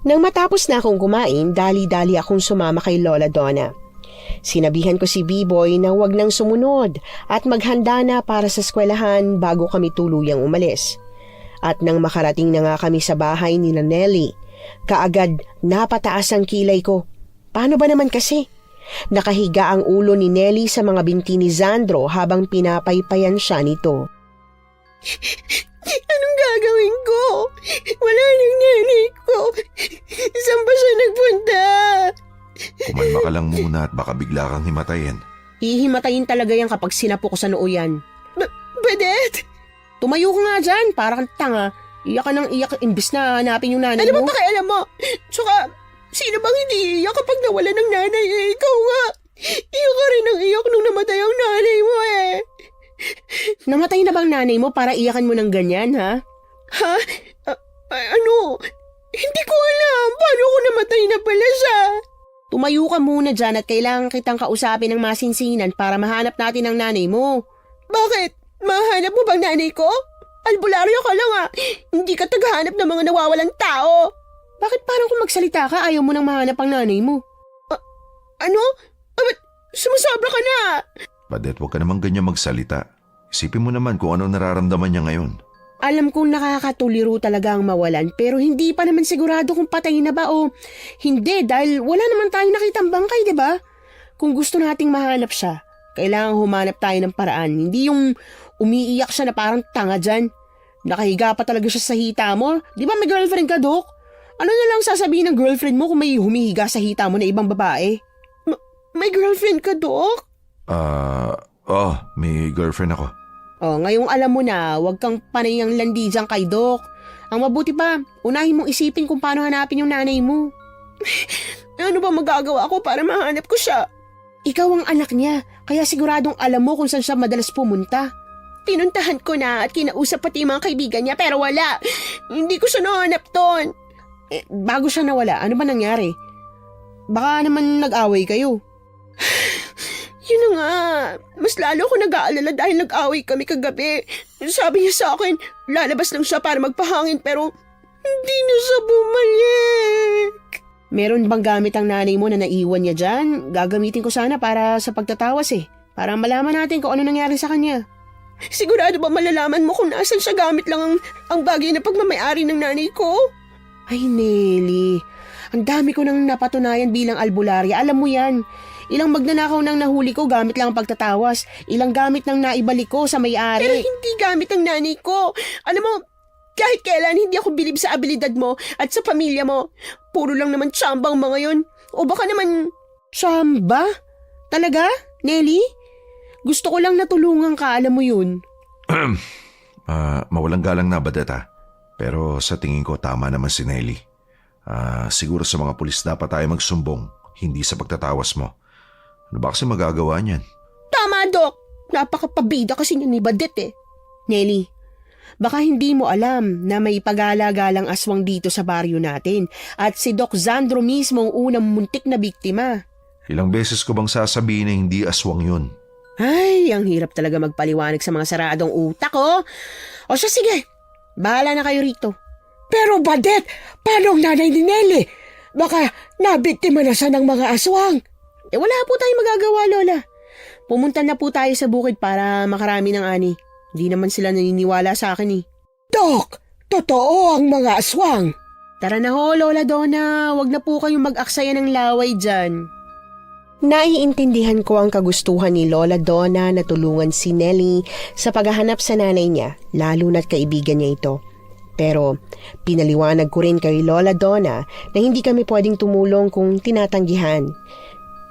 Nang matapos na akong kumain, dali-dali akong sumama kay Lola Donna. Sinabihan ko si B-Boy na huwag nang sumunod at maghanda na para sa eskwelahan bago kami tuluyang umalis. At nang makarating na nga kami sa bahay ni Nelly, kaagad napataas ang kilay ko. Paano ba naman kasi? Nakahiga ang ulo ni Nelly sa mga binti ni Zandro habang pinapaypayan siya nito. Anong gagawin ko? Wala nang nanay ko. Saan ba siya nagpunta? Kumalma ka lang muna at baka bigla kang himatayin. Hihimatayin talaga yan kapag sinapo ko sa noo yan. Badet! Tumayo ka nga dyan, parang tanga. Iyak ka ng iyak imbis na hanapin yung nanay mo. Ano ba pakialam mo? Tsaka, sino bang hindi iyak kapag nawala ng nanay Ikaw nga. Iyak ka rin ng iyak nung namatay ang nanay mo Namatay na bang nanay mo para iyakan mo ng ganyan, ha? Ha? Ano? Hindi ko alam. Paano ko namatay na pala siya? Tumayo ka muna dyan at kailangan kitang kausapin ng masinsinan para mahanap natin ang nanay mo. Bakit? Mahanap mo bang nanay ko? Albularyo ka lang Hindi ka tagahanap ng mga nawawalang tao. Bakit parang kung magsalita ka ayaw mo nang mahanap ang nanay mo? Ano? Ba't sumasobra ka na? Badet, huwag ka naman ganyan magsalita. Isipin mo naman kung ano nararamdaman niya ngayon. Alam kong nakakatuliro talaga ang mawalan pero hindi pa naman sigurado kung patay na ba o hindi dahil wala naman tayong nakitang bangkay, di ba? Kung gusto nating mahanap siya, kailangan humanap tayo ng paraan. Hindi yung umiiyak siya na parang tanga dyan. Nakahiga pa talaga siya sa hita mo. Di ba may girlfriend ka, Dok? Ano na lang sasabihin ng girlfriend mo kung may humihiga sa hita mo na ibang babae? May girlfriend ka, Dok? May girlfriend ako. Ngayong alam mo na, huwag kang panay ang landi dyan kay Doc. Ang mabuti pa, unahin mong isipin kung paano hanapin yung nanay mo. Ano ba magagawa ko para mahanap ko siya? Ikaw ang anak niya, kaya siguradong alam mo kung saan siya madalas pumunta. Pinuntahan ko na at kinausap pati yung mga kaibigan niya pero wala. Hindi ko siya nahanap doon. Bago siya nawala, ano ba nangyari? Baka naman nag-away kayo. Yun na nga, mas lalo ko nag-aalala dahil nag-away kami kagabi. Sabi niya sa akin, lalabas lang siya para magpahangin pero Hindi na siya bumalik. Meron bang gamit ang nanay mo na naiwan niya dyan? Gagamitin ko sana para sa pagtatawas para malaman natin kung ano nangyari sa kanya. Sigurado ba malalaman mo kung nasan siya gamit lang ang bagay na pagmamayari ng nanay ko? Ay, Nelly. Ang dami ko nang napatunayan bilang albularya. Alam mo yan. Ilang magnanakaw nang nahuli ko gamit lang ang pagtatawas. Ilang gamit nang naibalik ko sa may-ari. Pero hindi gamit ng nanay ko. Alam mo, kahit kailan hindi ako bilib sa abilidad mo at sa pamilya mo. Puro lang naman tsamba ang mga yon. O baka naman... Tsamba? Talaga, Nelly? Gusto ko lang natulungan ka, alam mo yun. Mawalang galang na Badette. Pero sa tingin ko tama naman si Nelly. Siguro sa mga pulis dapat tayo magsumbong, hindi sa pagtatawas mo. Ano ba kasi magagawa niyan? Tama, Dok. Napakapabida kasi niya ni Badette. Nelly, baka hindi mo alam na may pagala-galang aswang dito sa baryo natin at si Doc Zandro mismo ang unang muntik na biktima. Ilang beses ko bang sasabihin na hindi aswang yun? Ay, ang hirap talaga magpaliwanag sa mga saradong utak, oh. O siya, sige. Bahala na kayo rito. Pero Badette, paano ang nanay ni Nelly? Baka nabiktima na siya ng mga aswang. Wala po tayong magagawa, Lola. Pumunta na po tayo sa bukid para makarami ng ani. Hindi naman sila naniniwala sa akin Dok, totoo ang mga aswang. Tara na ho, Lola Donna. Huwag na po kayong mag-aksaya ng laway dyan. Naiintindihan ko ang kagustuhan ni Lola Donna na tulungan si Nelly sa paghahanap sa nanay niya, lalo na't kaibigan niya ito. Pero pinaliwanag ko rin kay Lola Donna na hindi kami pwedeng tumulong kung tinatanggihan.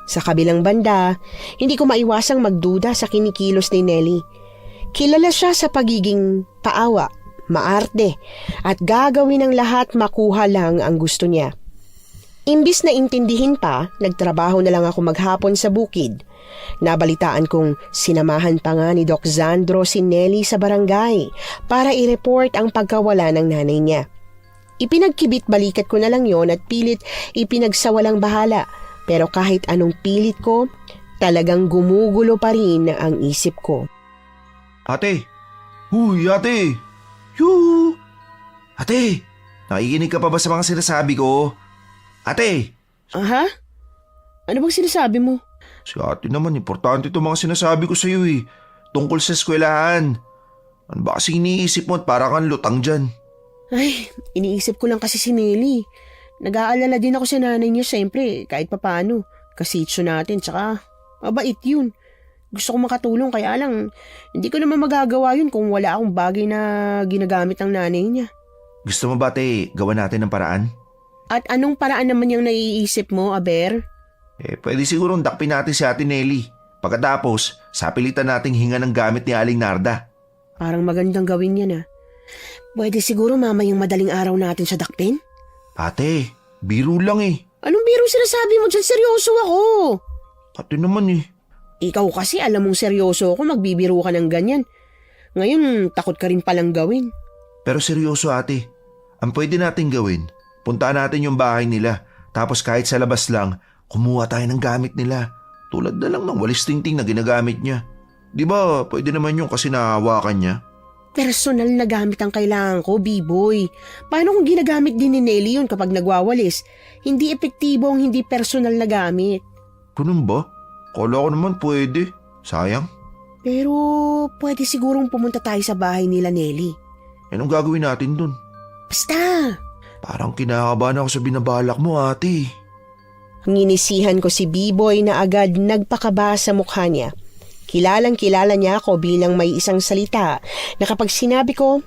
Sa kabilang banda, hindi ko maiwasang magduda sa kinikilos ni Nelly. Kilala siya sa pagiging paawa, maarte, at gagawin ang lahat makuha lang ang gusto niya. Imbis na intindihin pa, nagtrabaho na lang ako maghapon sa bukid. Nabalitaan kong sinamahan pa nga ni Doc Zandro si Nelly sa barangay para i-report ang pagkawala ng nanay niya. Ipinagkibit-balikat ko na lang yon at pilit ipinagsawalang bahala. Pero kahit anong pilit ko, talagang gumugulo pa rin ang isip ko. Ate! Huy, ate! Yoo! Ate! Nakikinig ka pa ba sa mga sinasabi ko? Ate! Aha? Ano bang sinasabi mo? Si ate naman, importante itong mga sinasabi ko sa iyo tungkol sa eskwelahan. Ano ba kasi iniisip mo at para kang lutang dyan? Ay, iniisip ko lang kasi si Nelly. Nag-aalala din ako sa nanay niya siyempre, kahit papano. Kasitso natin, tsaka mabait yun. Gusto ko makatulong kaya lang, hindi ko naman magagawa yun kung wala akong bagay na ginagamit ng nanay niya. Gusto mo ba ate, gawa natin ng paraan? At anong paraan naman yung naiisip mo, Aber? Pwede sigurong dakpin natin si ate Nelly. Pagkatapos, sapilitan nating hinga ng gamit ni Aling Narda. Parang magandang gawin yan Pwede siguro mamayang madaling araw natin siya dakpin? Ate, biro lang Anong biro sinasabi mo dyan? Seryoso ako. Ate naman Ikaw kasi alam mong seryoso ako, magbibiro ka ng ganyan. Ngayon, takot ka rin palang gawin. Pero seryoso ate, ang pwede nating gawin, puntaan natin yung bahay nila. Tapos kahit sa labas lang, kumuha tayo ng gamit nila. Tulad na lang ng walis tingting na ginagamit niya. Di ba, pwede naman yung kasi nahawakan niya. Personal na gamit ang kailangan ko, B-boy. Paano kung ginagamit din ni Nelly yun kapag nagwawalis? Hindi epektibo ang hindi personal na gamit. Ganun ba? Kala ko naman pwede. Sayang. Pero pwede sigurong pumunta tayo sa bahay nila Nelly. Anong gagawin natin dun? Basta! Parang kinakabahan ako sa binabalak mo ate. Nginisihan ko si B-boy na agad nagpakaba sa mukha niya. Kilalang-kilala niya ako bilang may isang salita na kapag sinabi ko,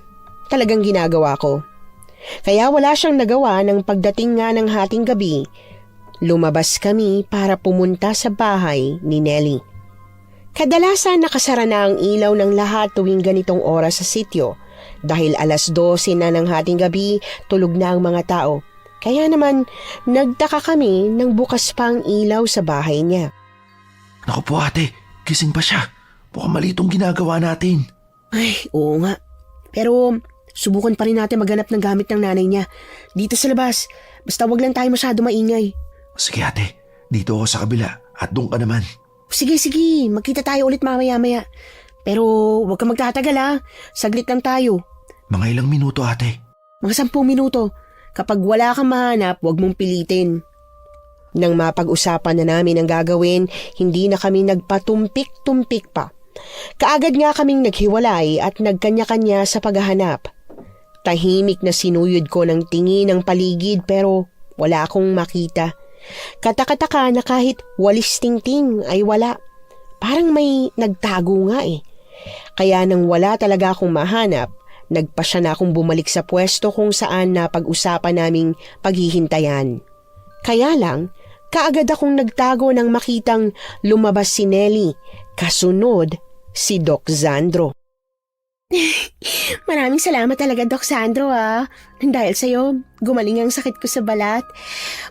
talagang ginagawa ko. Kaya wala siyang nagawa ng pagdating nga ng hating gabi. Lumabas kami para pumunta sa bahay ni Nelly. Kadalasan nakasara na ang ilaw ng lahat tuwing ganitong oras sa sityo. Dahil 12:00 na ng hating gabi, tulog na ang mga tao. Kaya naman, nagtaka kami nang bukas pa ang ilaw sa bahay niya. Naku po ate, gising pa siya. Mukhang mali itong ginagawa natin. Ay, oo nga. Pero subukan pa rin natin maghanap ng gamit ng nanay niya. Dito sa labas. Basta wag lang tayo masyado maingay. Sige ate, dito ako sa kabila at doon ka naman. Sige, magkita tayo ulit mamaya-maya. Pero huwag kang magtatagal Saglit lang tayo. Mga ilang minuto ate. Mga 10 minuto. Kapag wala kang mahanap, huwag mong pilitin. Nang mapag-usapan na namin ang gagawin, hindi na kami nagpatumpik-tumpik pa. Kaagad nga kaming naghiwalay at nagkanya-kanya sa paghahanap. Tahimik na sinuyod ko ng tingin ang paligid pero wala akong makita. Katakataka na kahit walis tingting ay wala. Parang may nagtago nga eh. Kaya nang wala talaga akong mahanap, nagpasya na akong bumalik sa pwesto kung saan napag-usapan naming paghihintayan. Kaya lang, kaagad akong nagtago nang makitang lumabas si Nelly, kasunod si Doc Sandro. Maraming salamat talaga, Doc Sandro Dahil sa'yo, gumaling ang sakit ko sa balat.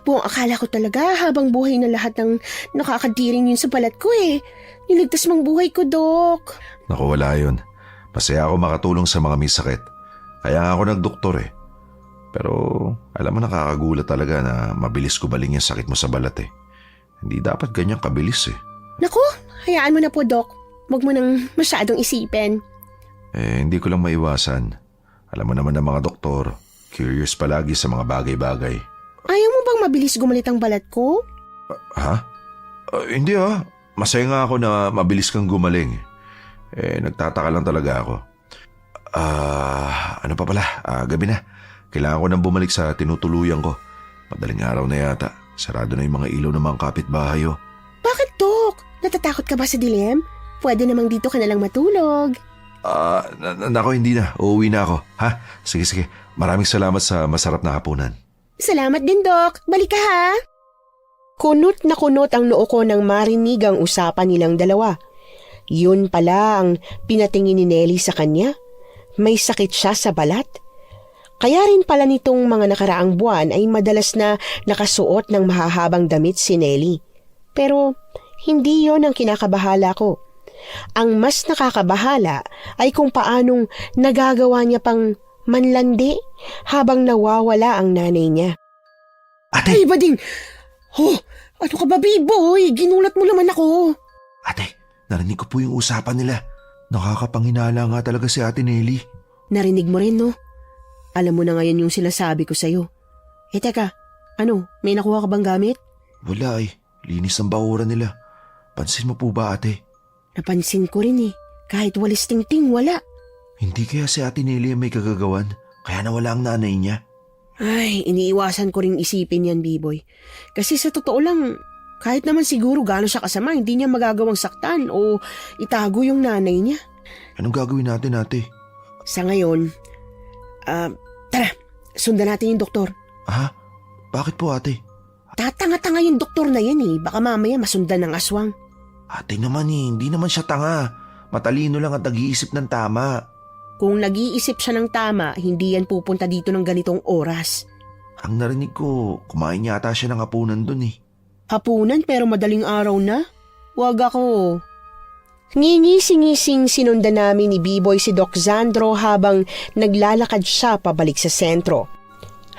Buong akala ko talaga habang buhay na lahat ng nakakadiring yun sa balat ko eh. Niligtas mong buhay ko, Doc. Naku, wala yun. Masaya ako makatulong sa mga may sakit. Kaya nga ako nagdoktor eh. Pero alam mo, nakakagulat talaga na mabilis kumaling yung sakit mo sa balat eh. Hindi dapat ganyan kabilis eh. Naku, hayaan mo na po, Doc. Huwag mo nang masyadong isipin. Hindi ko lang maiwasan. Alam mo naman ng mga doktor, curious palagi sa mga bagay-bagay. Ayaw mo bang mabilis gumalit ang balat ko? Ha? Hindi Masaya nga ako na mabilis kang gumaling. Nagtataka lang talaga ako. Ano pa pala? Gabi na. Kailangan ko nang bumalik sa tinutuluyan ko. Madaling araw na yata. Sarado na yung mga ilaw ng mga kapitbahay. Bakit, Doc? Natatakot ka ba sa dilim? Pwede namang dito ka na lang matulog. Nako, hindi na. Uuwi na ako. Ha? Sige. Maraming salamat sa masarap na hapunan. Salamat din, Doc. Balik ka, ha? Kunot na kunot ang noo ko nang marinig ang usapan nilang dalawa. Yun pala ang pinatingin ni Nelly sa kanya. May sakit siya sa balat. Kaya rin pala nitong mga nakaraang buwan ay madalas na nakasuot ng mahahabang damit si Nelly. Pero hindi yon ang kinakabahala ko. Ang mas nakakabahala ay kung paanong nagagawa niya pang manlandi habang nawawala ang nanay niya. Ay, bading! Ano ka ba, Biboy? Ginulat mo naman ako. Ate, narinig ko po yung usapan nila. Nakakapanghinala nga talaga si Ate Nelly. Narinig mo rin, no? Alam mo na ngayon yung sinasabi ko sa'yo. Teka, may nakuha ka bang gamit? Wala linis ang bakuran nila. Pansin mo po ba, ate? Napansin ko rin Kahit walis tingting, wala. Hindi kaya si Ate Nelly ang may kagagawan, kaya nawala ang nanay niya? Ay, iniiwasan ko ring isipin yan, B-boy. Kasi sa totoo lang, kahit naman siguro gano'n siya kasama, hindi niya magagawang saktan o itago yung nanay niya. Anong gagawin natin, ate? Sa ngayon, tara, sundan natin yung doktor. Ha? Bakit po, ate? Tatanga-tanga yung doktor na yan Baka mamaya masundan ng aswang. Ate naman hindi naman siya tanga. Matalino lang at nag-iisip ng tama. Kung nag-iisip siya ng tama, hindi yan pupunta dito ng ganitong oras. Ang narinig ko, kumain yata siya ng hapunan dun Hapunan pero madaling araw na? Wag ako. Ngingising-ngising sinundan namin ni B-Boy si Doc Sandro habang naglalakad siya pabalik sa sentro.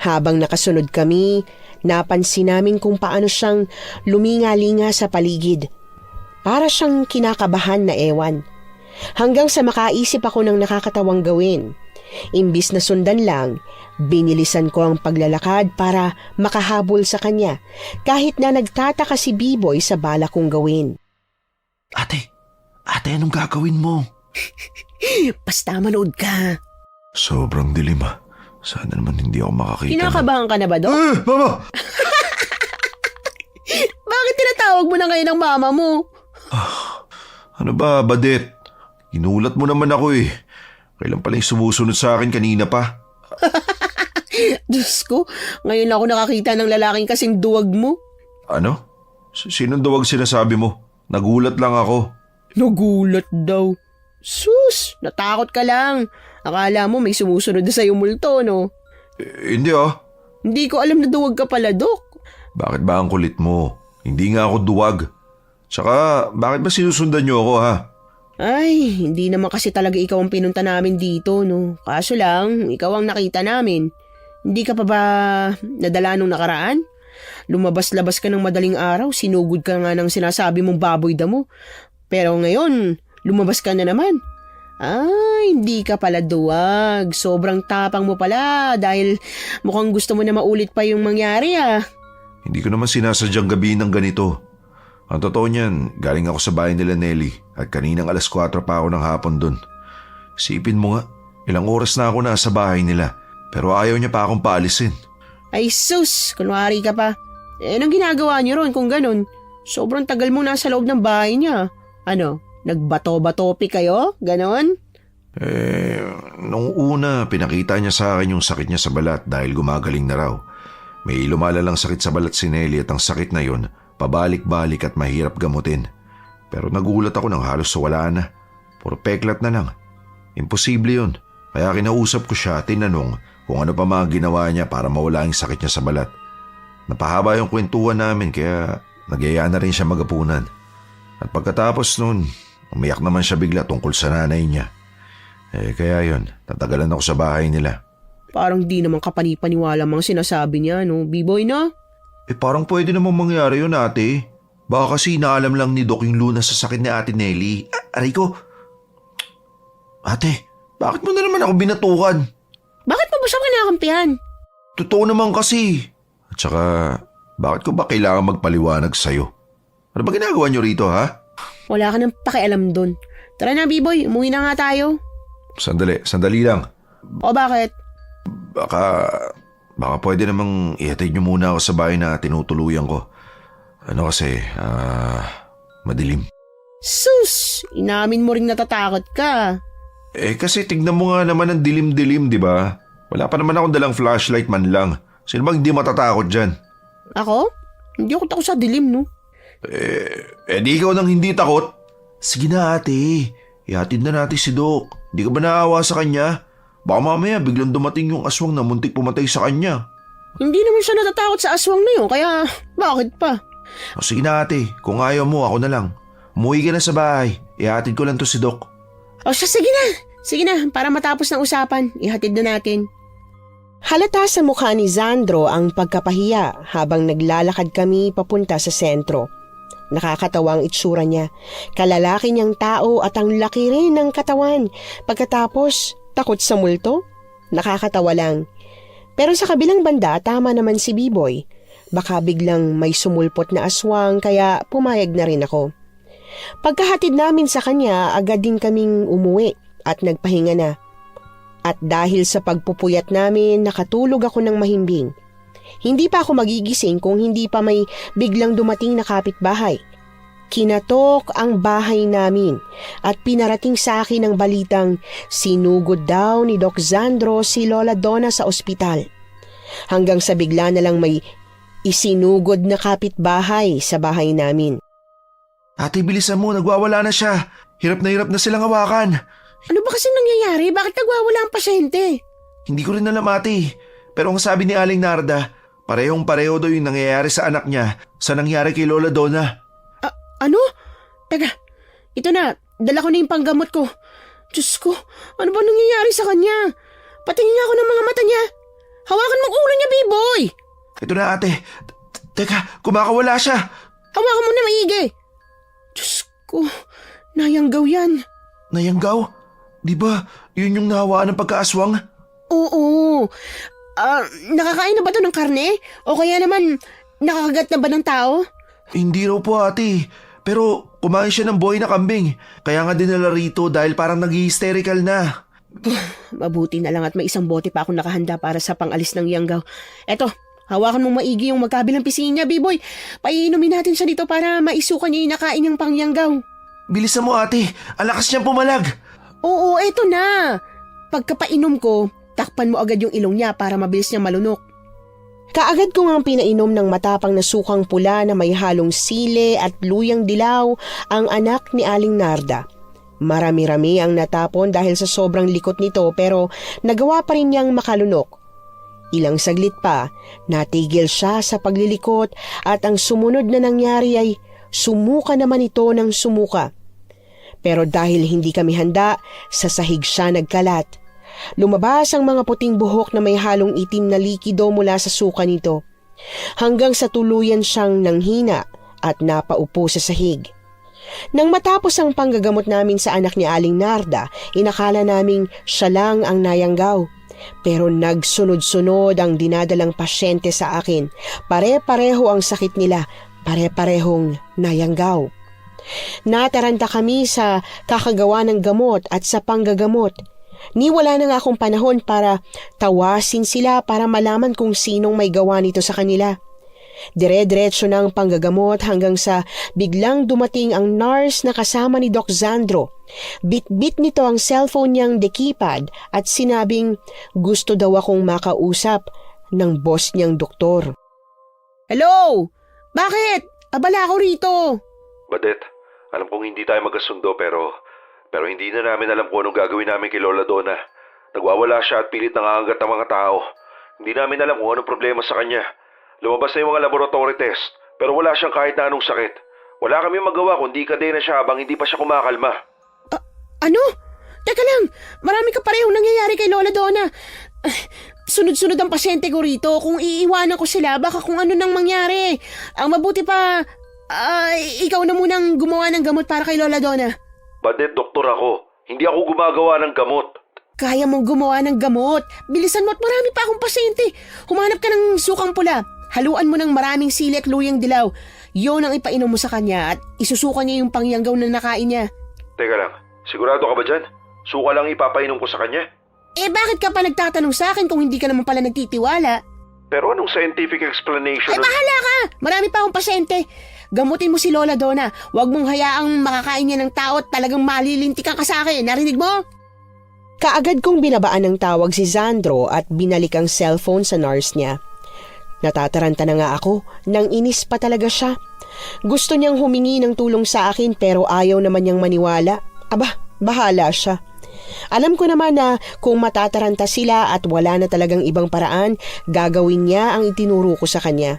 Habang nakasunod kami, napansin namin kung paano siyang luminga-linga sa paligid. Para siyang kinakabahan na ewan. Hanggang sa makaisip ako ng nakakatawang gawin. Imbis na sundan lang, binilisan ko ang paglalakad para makahabol sa kanya kahit na nagtataka si B-Boy sa bala kong gawin. Ate, anong gagawin mo? Basta manood ka. Sobrang dilim Sana naman hindi ako makakita. Kinakabahan ka na ba, Doc? Mama! Bakit tinatawag mo na ngayon ang mama mo? Ano ba, Badet? Ginulat mo naman ako Kailan pala yung sumusunod sa akin kanina pa? Diyos ko, ngayon ako nakakita ng lalaking kasing duwag mo. Ano? Sinong duwag sinasabi mo? Nagulat lang ako. Nagulat daw. Sus, natakot ka lang. Akala mo may sumusunod na sa'yo multo, no? Hindi Hindi ko alam na duwag ka pala, Dok. Bakit ba ang kulit mo? Hindi nga ako duwag. Tsaka, bakit ba sinusundan niyo ako Ay, hindi naman kasi talaga ikaw ang pinunta namin dito, no? Kaso lang, ikaw ang nakita namin. Hindi ka pa ba nadala nung nakaraan? Lumabas-labas ka ng madaling araw, sinugod ka nga ng sinasabi mong baboy damo. Pero ngayon, lumabas ka na naman. Hindi ka pala duwag. Sobrang tapang mo pala dahil mukhang gusto mo na maulit pa yung mangyari Hindi ko naman sinasadyang gabihin ng ganito. Ang totoo niyan, galing ako sa bahay nila Nelly at kaninang 4:00 pa ako ng hapon dun. Sipin mo nga, ilang oras na ako nasa bahay nila pero ayaw niya pa akong paalisin. Ay sus, kunwari ka pa. Anong ginagawa niyo ron kung ganun? Sobrang tagal mo nasa loob ng bahay niya. Ano, nagbato-batopi kayo? Ganon? Nung una, pinakita niya sa akin yung sakit niya sa balat dahil gumagaling na raw. May lumalalang sakit sa balat si Nelly at ang sakit na yon, pabalik-balik at mahirap gamutin. Pero nagulat ako nang halos wala na. Puro peklat na lang. Imposible yun. Kaya kinausap ko siya at tinanong kung ano pa mga ginawa niya para mawala yung sakit niya sa balat. Napahaba yung kwentuhan namin kaya nagyaya na rin siya magapunan. At pagkatapos nun, umiyak naman siya bigla tungkol sa nanay niya. Kaya yun, tatagalan ako sa bahay nila. Parang di naman kapani-paniwala mga sinasabi niya, no? B-boy, no? Parang pwede namang mangyari yun, ate. Baka kasi naalam lang ni Doc yung lunas sa sakit ni ate Nelly. Aray ko. Ate, bakit mo na naman ako binatukan? Bakit mo ba siya kinakampihan? Totoo naman kasi. At saka, bakit ko ba kailangan magpaliwanag sa'yo? Ano ba ginagawa niyo rito, ha? Wala ka nang pakialam dun. Tara na, B-boy. Umuwi na nga tayo. Sandali lang. O bakit? Baka pwede namang ihatid niyo muna ako sa bahay na tinutuluyan ko. Ano kasi, madilim. Sus! Inamin mo ring natatakot ka. Kasi tignan mo nga naman ang dilim-dilim, di ba? Wala pa naman akong dalang flashlight man lang. Sino bang hindi matatakot dyan? Ako? Hindi ako takot sa dilim, no? Di ikaw nang hindi takot? Sige na ate, ihatid na natin si Doc. Hindi ka ba naawa sa kanya? Baka mamaya biglang dumating yung aswang na muntik pumatay sa kanya. Hindi naman siya natatakot sa aswang na yun, kaya bakit pa? Sige na ate, kung ayaw mo ako na lang. Umuwi ka na sa bahay, ihatid ko lang to si Doc. Sige na. Sige na, para matapos ng usapan, ihatid na natin. Halata sa mukha ni Sandro ang pagkapahiya habang naglalakad kami papunta sa sentro. Nakakatawa ang itsura niya. Kalalaki niyang tao at ang laki rin ng katawan. Pagkatapos, takot sa multo? Nakakatawa lang. Pero sa kabilang banda, tama naman si B-boy. Baka biglang may sumulpot na aswang kaya pumayag na rin ako. Pagkahatid namin sa kanya, agad din kaming umuwi at nagpahinga na. At dahil sa pagpupuyat namin, nakatulog ako ng mahimbing. Hindi pa ako magigising kung hindi pa may biglang dumating na kapitbahay. Kinatok ang bahay namin at pinarating sa akin ang balitang sinugod daw ni Doc Sandro si Lola Donna sa ospital. Hanggang sa bigla na lang may isinugod na kapitbahay sa bahay namin. Ate, bilisan mo, nagwawala na siya. Hirap na silang hawakan. Ano ba kasing nangyayari? Bakit nagwawala ang pasyente? Hindi ko rin alam ate. Pero ang sabi ni Aling Narda, parehong-pareho daw yung nangyayari sa anak niya sa nangyari kay Lola Donna. Ano? Teka, ito na. Dala ko na yung panggamot ko. Diyos ko, ano ba nangyayari sa kanya? Patingin nga ako ng mga mata niya. Hawakan mong ulo niya, B-boy. Ito na ate. Teka, kumakawala siya. Hawakan mo na maigi. Diyos ko, nayanggaw yan. Nayanggaw? Di ba yun yung nahawaan ng pagkaaswang? Oo. Nakakain na ba ito ng karne? O kaya naman, nakakagat na ba ng tao? Hindi raw po ate. Pero kumain siya ng buhay na kambing. Kaya nga dinala rito dahil parang nag-hysterical na. Mabuti na lang at may isang bote pa akong nakahanda para sa pangalis ng yanggaw. Eto, hawakan mong maigi yung magkabilang pisingin niya, B-boy. Paiinumin natin siya dito para maisukan niya yung nakain niyang pangyanggaw. Bilisan mo ate, ang lakas niyang pumalag. Oo, eto na. Pagkapainom ko, takpan mo agad yung ilong niya para mabilis niyang malunok. Kaagad ko ngang pinainom ng matapang na sukang pula na may halong sile at luyang dilaw ang anak ni Aling Narda. Marami-rami ang natapon dahil sa sobrang likot nito pero nagawa pa rin niyang makalunok. Ilang saglit pa, natigil siya sa paglilikot at ang sumunod na nangyari ay sumuka naman ito ng sumuka. Pero dahil hindi kami handa, sa sahig siya nagkalat. Lumabas ang mga puting buhok na may halong itim na likido mula sa suka nito. Hanggang sa tuluyan siyang nanghina at napaupo sa sahig. Nang matapos ang panggagamot namin sa anak ni Aling Narda, inakala naming siya lang ang nayanggaw. Pero nagsunod-sunod ang dinadalang pasyente sa akin. Pare-pareho ang sakit nila, pare-parehong nayanggaw. Nataranta kami sa kakagawa ng gamot at sa panggagamot. Ni wala na nga akong panahon para tawasin sila para malaman kung sinong may gawa nito sa kanila. Dire-diretso na ang panggagamot hanggang sa biglang dumating ang nurse na kasama ni Doc Sandro. Bit-bit nito ang cellphone niyang dekipad at sinabing gusto daw akong makausap ng boss niyang doktor. Hello? Bakit? Abala ako rito. Badet, alam kong hindi tayo magkasundo pero hindi na namin alam kung anong gagawin namin kay Lola Donna. Nagwawala siya at pilit nangangagat ang mga tao. Hindi namin alam kung anong problema sa kanya. Lumabas na yung mga laboratory test pero wala siyang kahit na anong sakit. Wala kami magawa kundi kadena siya habang hindi pa siya kumakalma. Ano? Teka lang, marami ka parehong nangyayari kay Lola Donna. Sunod-sunod ang pasyente ko rito. Kung iiwanan ko sila, baka kung ano nang mangyari. Ang mabuti pa, ikaw na munang gumawa ng gamot para kay Lola Donna. Badet, doktor ako. Hindi ako gumagawa ng gamot. Kaya mong gumawa ng gamot. Bilisan mo at marami pa akong pasyente. Humanap ka ng sukang pula. Haluan mo ng maraming sili at luyang dilaw. Yun ang ipainom mo sa kanya at isusuka niya yung pangyanggaw na nakain niya. Teka lang, sigurado ka ba dyan? Suka lang ipapainom ko sa kanya? Bakit ka pa nagtatanong sa akin kung hindi ka naman pala nagtitiwala? Pero anong scientific explanation? Bahala ka! Marami pa akong pasyente. Gamutin mo si Lola Donna. Huwag mong hayaang makakain niya ng tao at talagang malilintikan ka sa akin. Narinig mo? Kaagad kong binabaan ng tawag si Sandro at binalik ang cellphone sa nurse niya. Natataranta na nga ako, nang inis pa talaga siya. Gusto niyang humingi ng tulong sa akin pero ayaw naman niyang maniwala. Aba, bahala siya. Alam ko naman na kung matataranta sila at wala na talagang ibang paraan, gagawin niya ang itinuro ko sa kanya.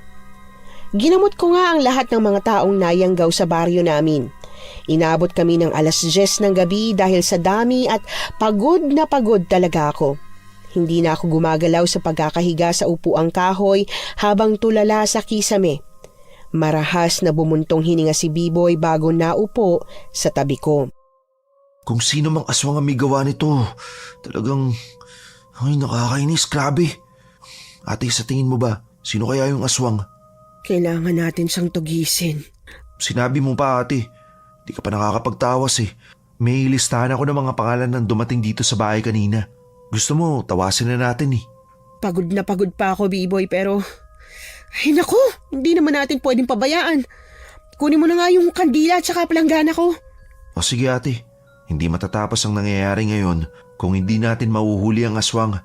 Ginamot ko nga ang lahat ng mga taong nayanggaw sa baryo namin. Inabot kami ng 10:00 ng gabi dahil sa dami at pagod na pagod talaga ako. Hindi na ako gumagalaw sa pagkakahiga sa upuang kahoy habang tulala sa kisame. Marahas na bumuntong hininga si Biboy bago naupo sa tabi ko. Kung sino mang aswang ang may gawa nito, talagang, nakakainis, grabe. Ate, sa tingin mo ba, sino kaya yung aswang? Kailangan natin siyang tugisin. Sinabi mo pa, ate. Di ka pa nakakapagtawas eh. May listahan ako ng mga pangalan ng dumating dito sa bahay kanina. Gusto mo, tawasin na natin eh. Pagod na pagod pa ako, B-boy, pero... Ay naku, hindi naman natin pwedeng pabayaan. Kunin mo na nga yung kandila at saka palanggana ko. O sige ate, hindi matatapos ang nangyayari ngayon kung hindi natin mahuhuli ang aswang.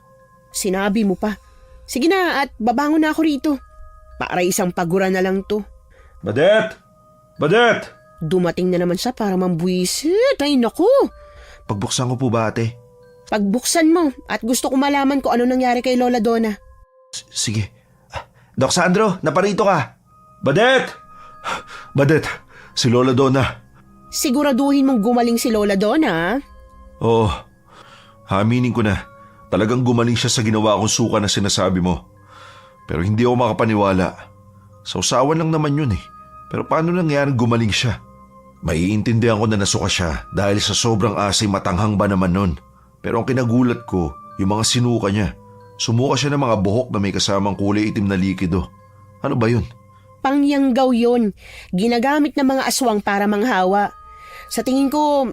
Sinabi mo pa. Sige na at babangon na ako rito. Para isang pagura na lang to. Badet! Badet! Dumating na naman siya para mambuisit. Ay naku! Pagbuksan ko po ba ate? Pagbuksan mo at gusto ko malaman kung ano nangyari kay Lola Donna. Sige. Doc Sandro, naparito ka. Badet! Badet, si Lola Donna. Siguraduhin mong gumaling si Lola Donna, ha? Oo, aminin ko na. Talagang gumaling siya sa ginawa kong suka na sinasabi mo. Pero hindi ako makapaniwala. Sausawan lang naman yun eh. Pero paano nangyaring gumaling siya? Maiintindihan ko na nasuka siya dahil sa sobrang asim matanghang ba naman nun. Pero ang kinagulat ko, yung mga sinuka niya. Sumuka siya ng mga buhok na may kasamang kulay itim na likido. Ano ba yun? Pangyanggaw yun. Ginagamit ng mga aswang para manghawa. Sa tingin ko,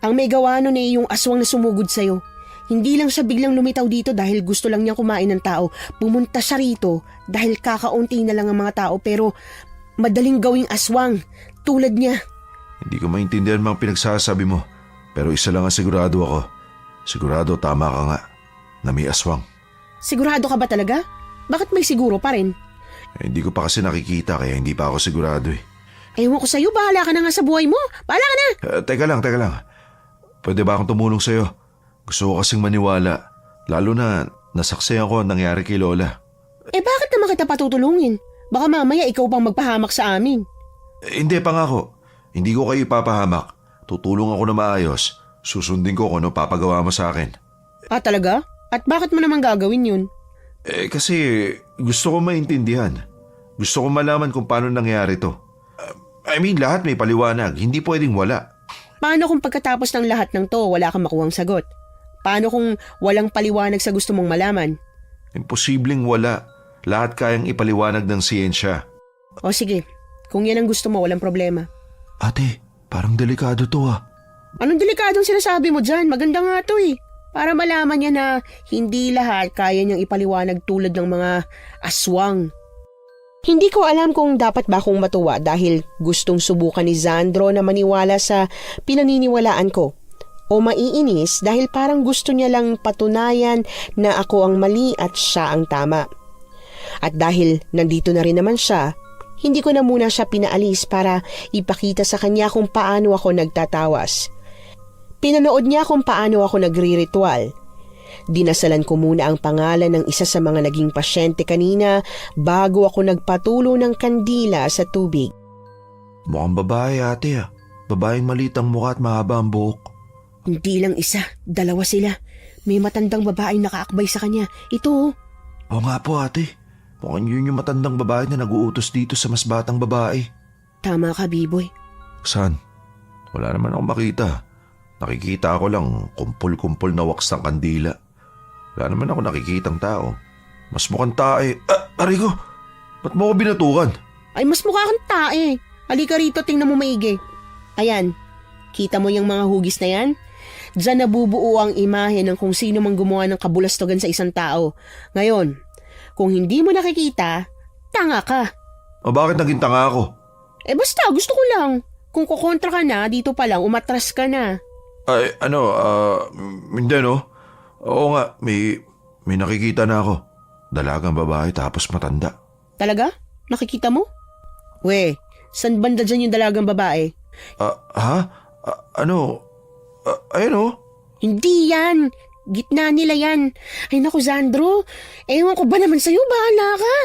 ang may gawa nun yung aswang na sumugod sa'yo. Hindi lang siya biglang lumitaw dito dahil gusto lang niyang kumain ng tao. Pumunta siya rito dahil kakaunti na lang ang mga tao pero madaling gawing aswang tulad niya. Hindi ko maintindihan mga pinagsasabi mo. Pero isa lang ang sigurado ako. Sigurado tama ka nga na may aswang. Sigurado ka ba talaga? Bakit may siguro pa rin? Hindi ko pa kasi nakikita kaya hindi pa ako sigurado eh. Ewan ko sa'yo, bahala ka na nga sa buhay mo. Bahala ka na! Teka lang. Pwede ba akong tumulong sa'yo? Gusto ko kasing maniwala. Lalo na nasaksihan ko ang nangyari kay Lola. Bakit naman kita patutulungin? Baka mamaya ikaw pang magpahamak sa amin. Hindi, pangako. Hindi ko kayo ipapahamak. Tutulong ako na maayos. Susundin ko kung ano papagawa mo sa akin. Talaga? At bakit mo naman gagawin yun? Kasi gusto ko maintindihan. Gusto ko malaman kung paano nangyari to. I mean, lahat may paliwanag. Hindi pwedeng wala. Paano kung pagkatapos ng lahat ng to, wala kang makuhang sagot? Paano kung walang paliwanag sa gusto mong malaman? Imposibleng wala. Lahat kayang ipaliwanag ng siyensya. O sige, kung yan ang gusto mo, walang problema. Ate, parang delikado to ah. Anong delikadong sinasabi mo dyan? Maganda nga to eh. Para malaman niya na hindi lahat kaya niyang ipaliwanag tulad ng mga aswang. Hindi ko alam kung dapat ba akong matuwa dahil gustong subukan ni Sandro na maniwala sa pinaniniwalaan ko. O maiinis dahil parang gusto niya lang patunayan na ako ang mali at siya ang tama. At dahil nandito na rin naman siya, hindi ko na muna siya pinaalis para ipakita sa kanya kung paano ako nagtatawas. Pinanood niya kung paano ako nagri-ritual. Dinasalan ko muna ang pangalan ng isa sa mga naging pasyente kanina bago ako nagpatulo ng kandila sa tubig. Mukhang babae ate ah. Babaeng maliit ang mukha at mahaba ang buhok. Hindi lang isa, dalawa sila. May matandang babaeng nakaakbay sa kanya. Ito oh. Oo nga po ate. Mukhang yun yung matandang babae na nag-uutos dito sa mas batang babae. Tama ka, B-boy. Saan? Wala naman akong makita. Nakikita ako lang kumpul-kumpul na wax ng kandila. Wala naman ako nakikitang tao. Mas mukhang tae. Aray ko! Ba't mo ako binatukan? Ay, mas mukha kang tae. Halika rito, tingnan mo maigi. Ayan, kita mo yung mga hugis na yan? Diyan nabubuo ang imahe ng kung sino mang gumawa ng kabulastogan sa isang tao. Ngayon, kung hindi mo nakikita, tanga ka. O bakit naging tanga ako? Eh basta, gusto ko lang. Kung kukontra ka na, dito pa lang, umatras ka na. Ay, hindi no? Oo nga, may nakikita na ako. Dalagang babae tapos matanda. Talaga? Nakikita mo? We, saan banda dyan yung dalagang babae? Ayun oh. Hindi yan. Gitna nila yan. Ay naku, Sandro. Ewan ko ba naman sa'yo, bahala ka.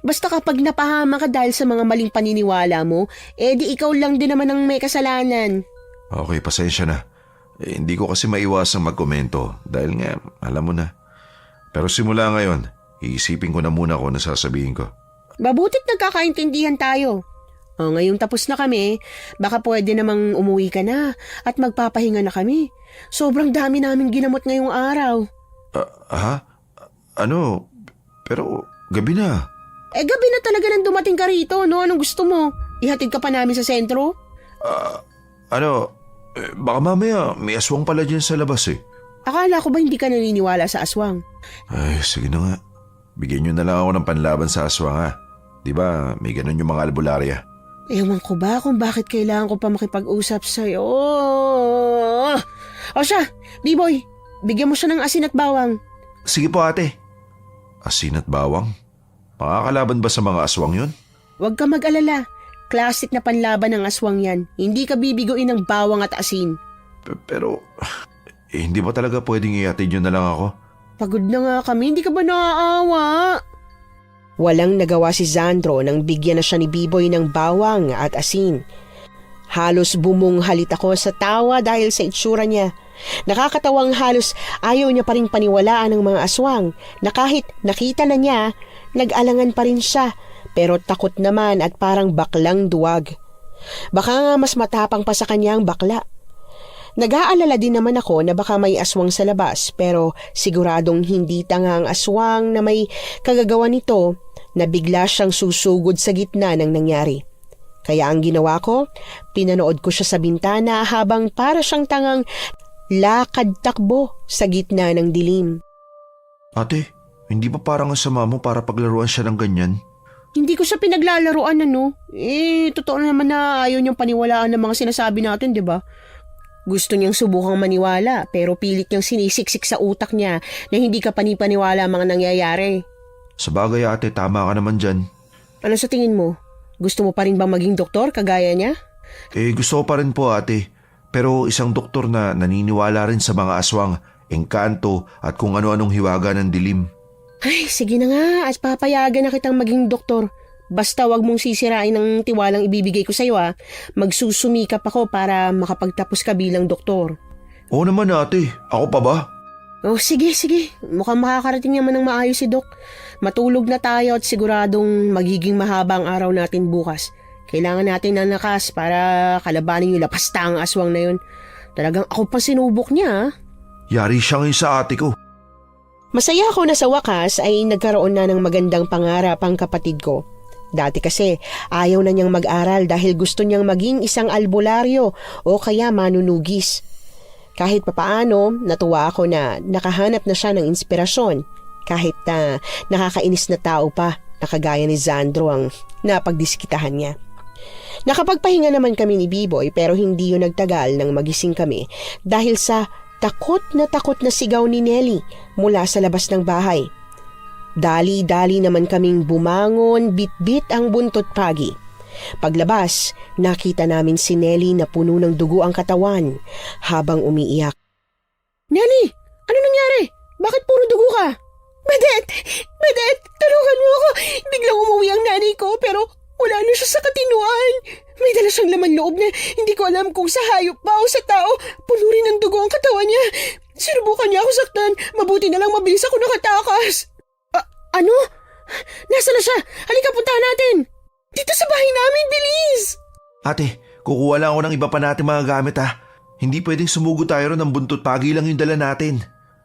Basta kapag napahama ka dahil sa mga maling paniniwala mo, di ikaw lang din naman ang may kasalanan. Okay, pasensya na. Hindi ko kasi maiwasang magkomento dahil nga, alam mo na. Pero simula ngayon, iisipin ko na muna kung ano sasabihin ko. Mabutit nagkakaintindihan tayo. O, ngayong tapos na kami, baka pwede namang umuwi ka na at magpapahinga na kami. Sobrang dami namin ginamot ngayong araw. Pero gabi na. Gabi na talaga nang dumating ka rito, no? Anong gusto mo? Ihatid ka pa namin sa sentro? Baka mamaya may aswang pala dyan sa labas eh. Akala ko ba hindi ka naniniwala sa aswang? Ay, sige na nga. Bigyan nyo na lang ako ng panlaban sa aswang ha. Diba, may ganun yung mga albularya. Ewan ko ba kung bakit kailangan ko pa makipag-usap sa'yo. O siya, B-boy, bigyan mo siya ng asin at bawang. Sige po ate. Asin at bawang? Makakalaban ba sa mga aswang yun? Huwag ka mag-alala. Classic na panlaban ng aswang yan. Hindi ka bibiguin ng bawang at asin. Pero, hindi ba talaga pwedeng ihatid nyo na lang ako? Pagod na nga kami, hindi ka ba naaawa? Walang nagawa si Sandro nang bigyan na siya ni B-boy ng bawang at asin. Halos bumunghalit ako sa tawa dahil sa itsura niya. Nakakatawang halos ayaw niya pa rin paniwalaan ng mga aswang na kahit nakita na niya, nag-alangan pa rin siya pero takot naman at parang baklang duwag. Baka nga mas matapang pa sa kanya ang bakla. Nag-aalala din naman ako na baka may aswang sa labas pero siguradong hindi tanga ang aswang na may kagagawa nito na bigla siyang susugod sa gitna ng nangyari. Kaya ang ginawa ko, pinanood ko siya sa bintana habang para siyang tangang lakad-takbo sa gitna ng dilim. Ate, hindi ba parang ang sama mo para paglaruan siya ng ganyan? Hindi ko siya pinaglalaroan totoo naman na ayaw niyang paniwalaan ng mga sinasabi natin, di ba? Gusto niyang subukang maniwala pero pilit niyang sinisiksik sa utak niya na hindi ka panipaniwala ang mga nangyayari. Sabagay ate, tama ka naman dyan. Ano sa tingin mo? Gusto mo pa rin bang maging doktor kagaya niya? Gusto ko pa rin po ate. Pero isang doktor na naniniwala rin sa mga aswang, engkanto at kung ano-anong hiwaga ng dilim. Ay, sige na nga at papayagan na kitang maging doktor. Basta wag mong sisirain ang tiwalang ibibigay ko sa iyo Magsusumikap ako para makapagtapos ka bilang doktor. Oo naman ate, ako pa ba? Oh, sige. Mukhang makakarating naman ng maayos si Doc. Matulog na tayo at siguradong magiging mahaba ang araw natin bukas. Kailangan natin ng lakas para kalabanin yung lapastang aswang na yun. Talagang ako pa sinubok niya. Yari siya ngayon sa ate ko. Masaya ako na sa wakas ay nagkaroon na ng magandang pangarap ang kapatid ko. Dati kasi ayaw na niyang mag-aral dahil gusto niyang maging isang albularyo o kaya manunugis. Kahit papaano, natuwa ako na nakahanap na siya ng inspirasyon kahit na nakakainis na tao pa na kagaya ni Zandro ang napagdiskitahan niya. Nakapagpahinga naman kami ni B-Boy pero hindi yun nagtagal nang magising kami dahil sa takot na sigaw ni Nelly mula sa labas ng bahay. Dali-dali naman kaming bumangon, bit-bit ang buntot pagi. Paglabas, nakita namin si Nelly na puno ng dugo ang katawan habang umiiyak. Nelly, ano nangyari? Bakit puro dugo ka? Badet, tulungan mo ako. Biglang umuwi ang nanay ko pero wala na siya sa katinuan. May dala siyang laman loob na hindi ko alam kung sa hayop ba o sa tao. Puno rin ng dugo ang katawan niya. Sinubukan niya ako saktan. Mabuti na lang mabilis ako nakatakas. Ano? Nasaan na siya? Halika, puntahan natin. Dito sa bahay namin, bilis! Ate, kukuha lang ako ng iba pa natin mga gamit ha. Hindi pwedeng sumugo tayo ron ng buntot pagi lang yung dala natin.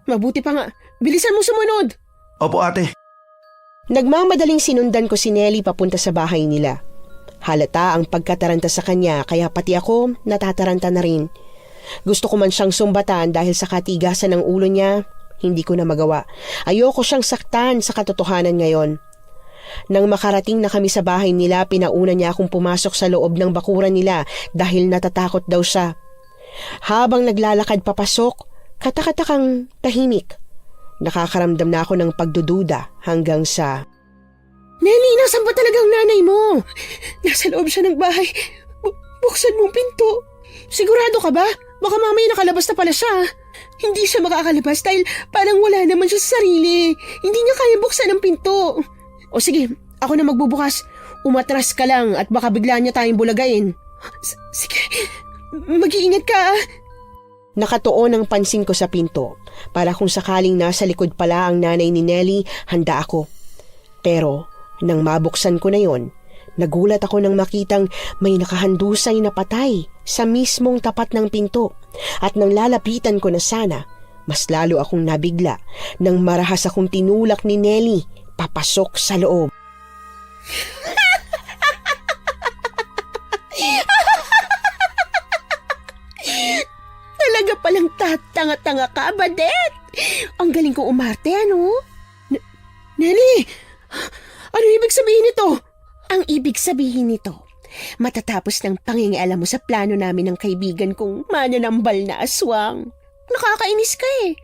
Mabuti pa nga. Bilisan mo sumunod. Opo ate. Nagmamadaling sinundan ko si Nelly papunta sa bahay nila. Halata ang pagkataranta sa kanya kaya pati ako natataranta na rin. Gusto ko man siyang sumbatan dahil sa katigasan ng ulo niya, hindi ko na magawa. Ayoko siyang saktan sa katotohanan ngayon. Nang makarating na kami sa bahay nila, pinauna niya akong pumasok sa loob ng bakuran nila dahil natatakot daw siya. Habang naglalakad papasok, katakatakang tahimik. Nakakaramdam na ako ng pagdududa hanggang sa... Nelly, nasan ba talagang nanay mo? Nasa loob siya ng bahay. Buksan mong pinto. Sigurado ka ba? Baka mamaya nakalabas na pala siya. Hindi siya makakalabas dahil parang wala naman siya sa sarili. Hindi niya kaya buksan ang pinto. O sige, ako na magbubukas. Umatras ka lang at baka bigla niya tayong bulagain. Sige, mag-iingat ka. Nakatuon ang pansin ko sa pinto para kung sakaling nasa likod pala ang nanay ni Nelly, handa ako. Pero nang mabuksan ko na yon, nagulat ako nang makitang may nakahandusay na patay sa mismong tapat ng pinto at nang lalapitan ko na sana, mas lalo akong nabigla nang marahas akong tinulak ni Nelly papasok sa loob. Talaga palang tatanga-tanga ka, Badet. Ang galing kong umarte, ano? Nelly, ano ibig sabihin nito? Ang ibig sabihin nito, matatapos ng pangingialam mo sa plano namin ng kaibigan kong mananambal na aswang. Nakakainis ka eh.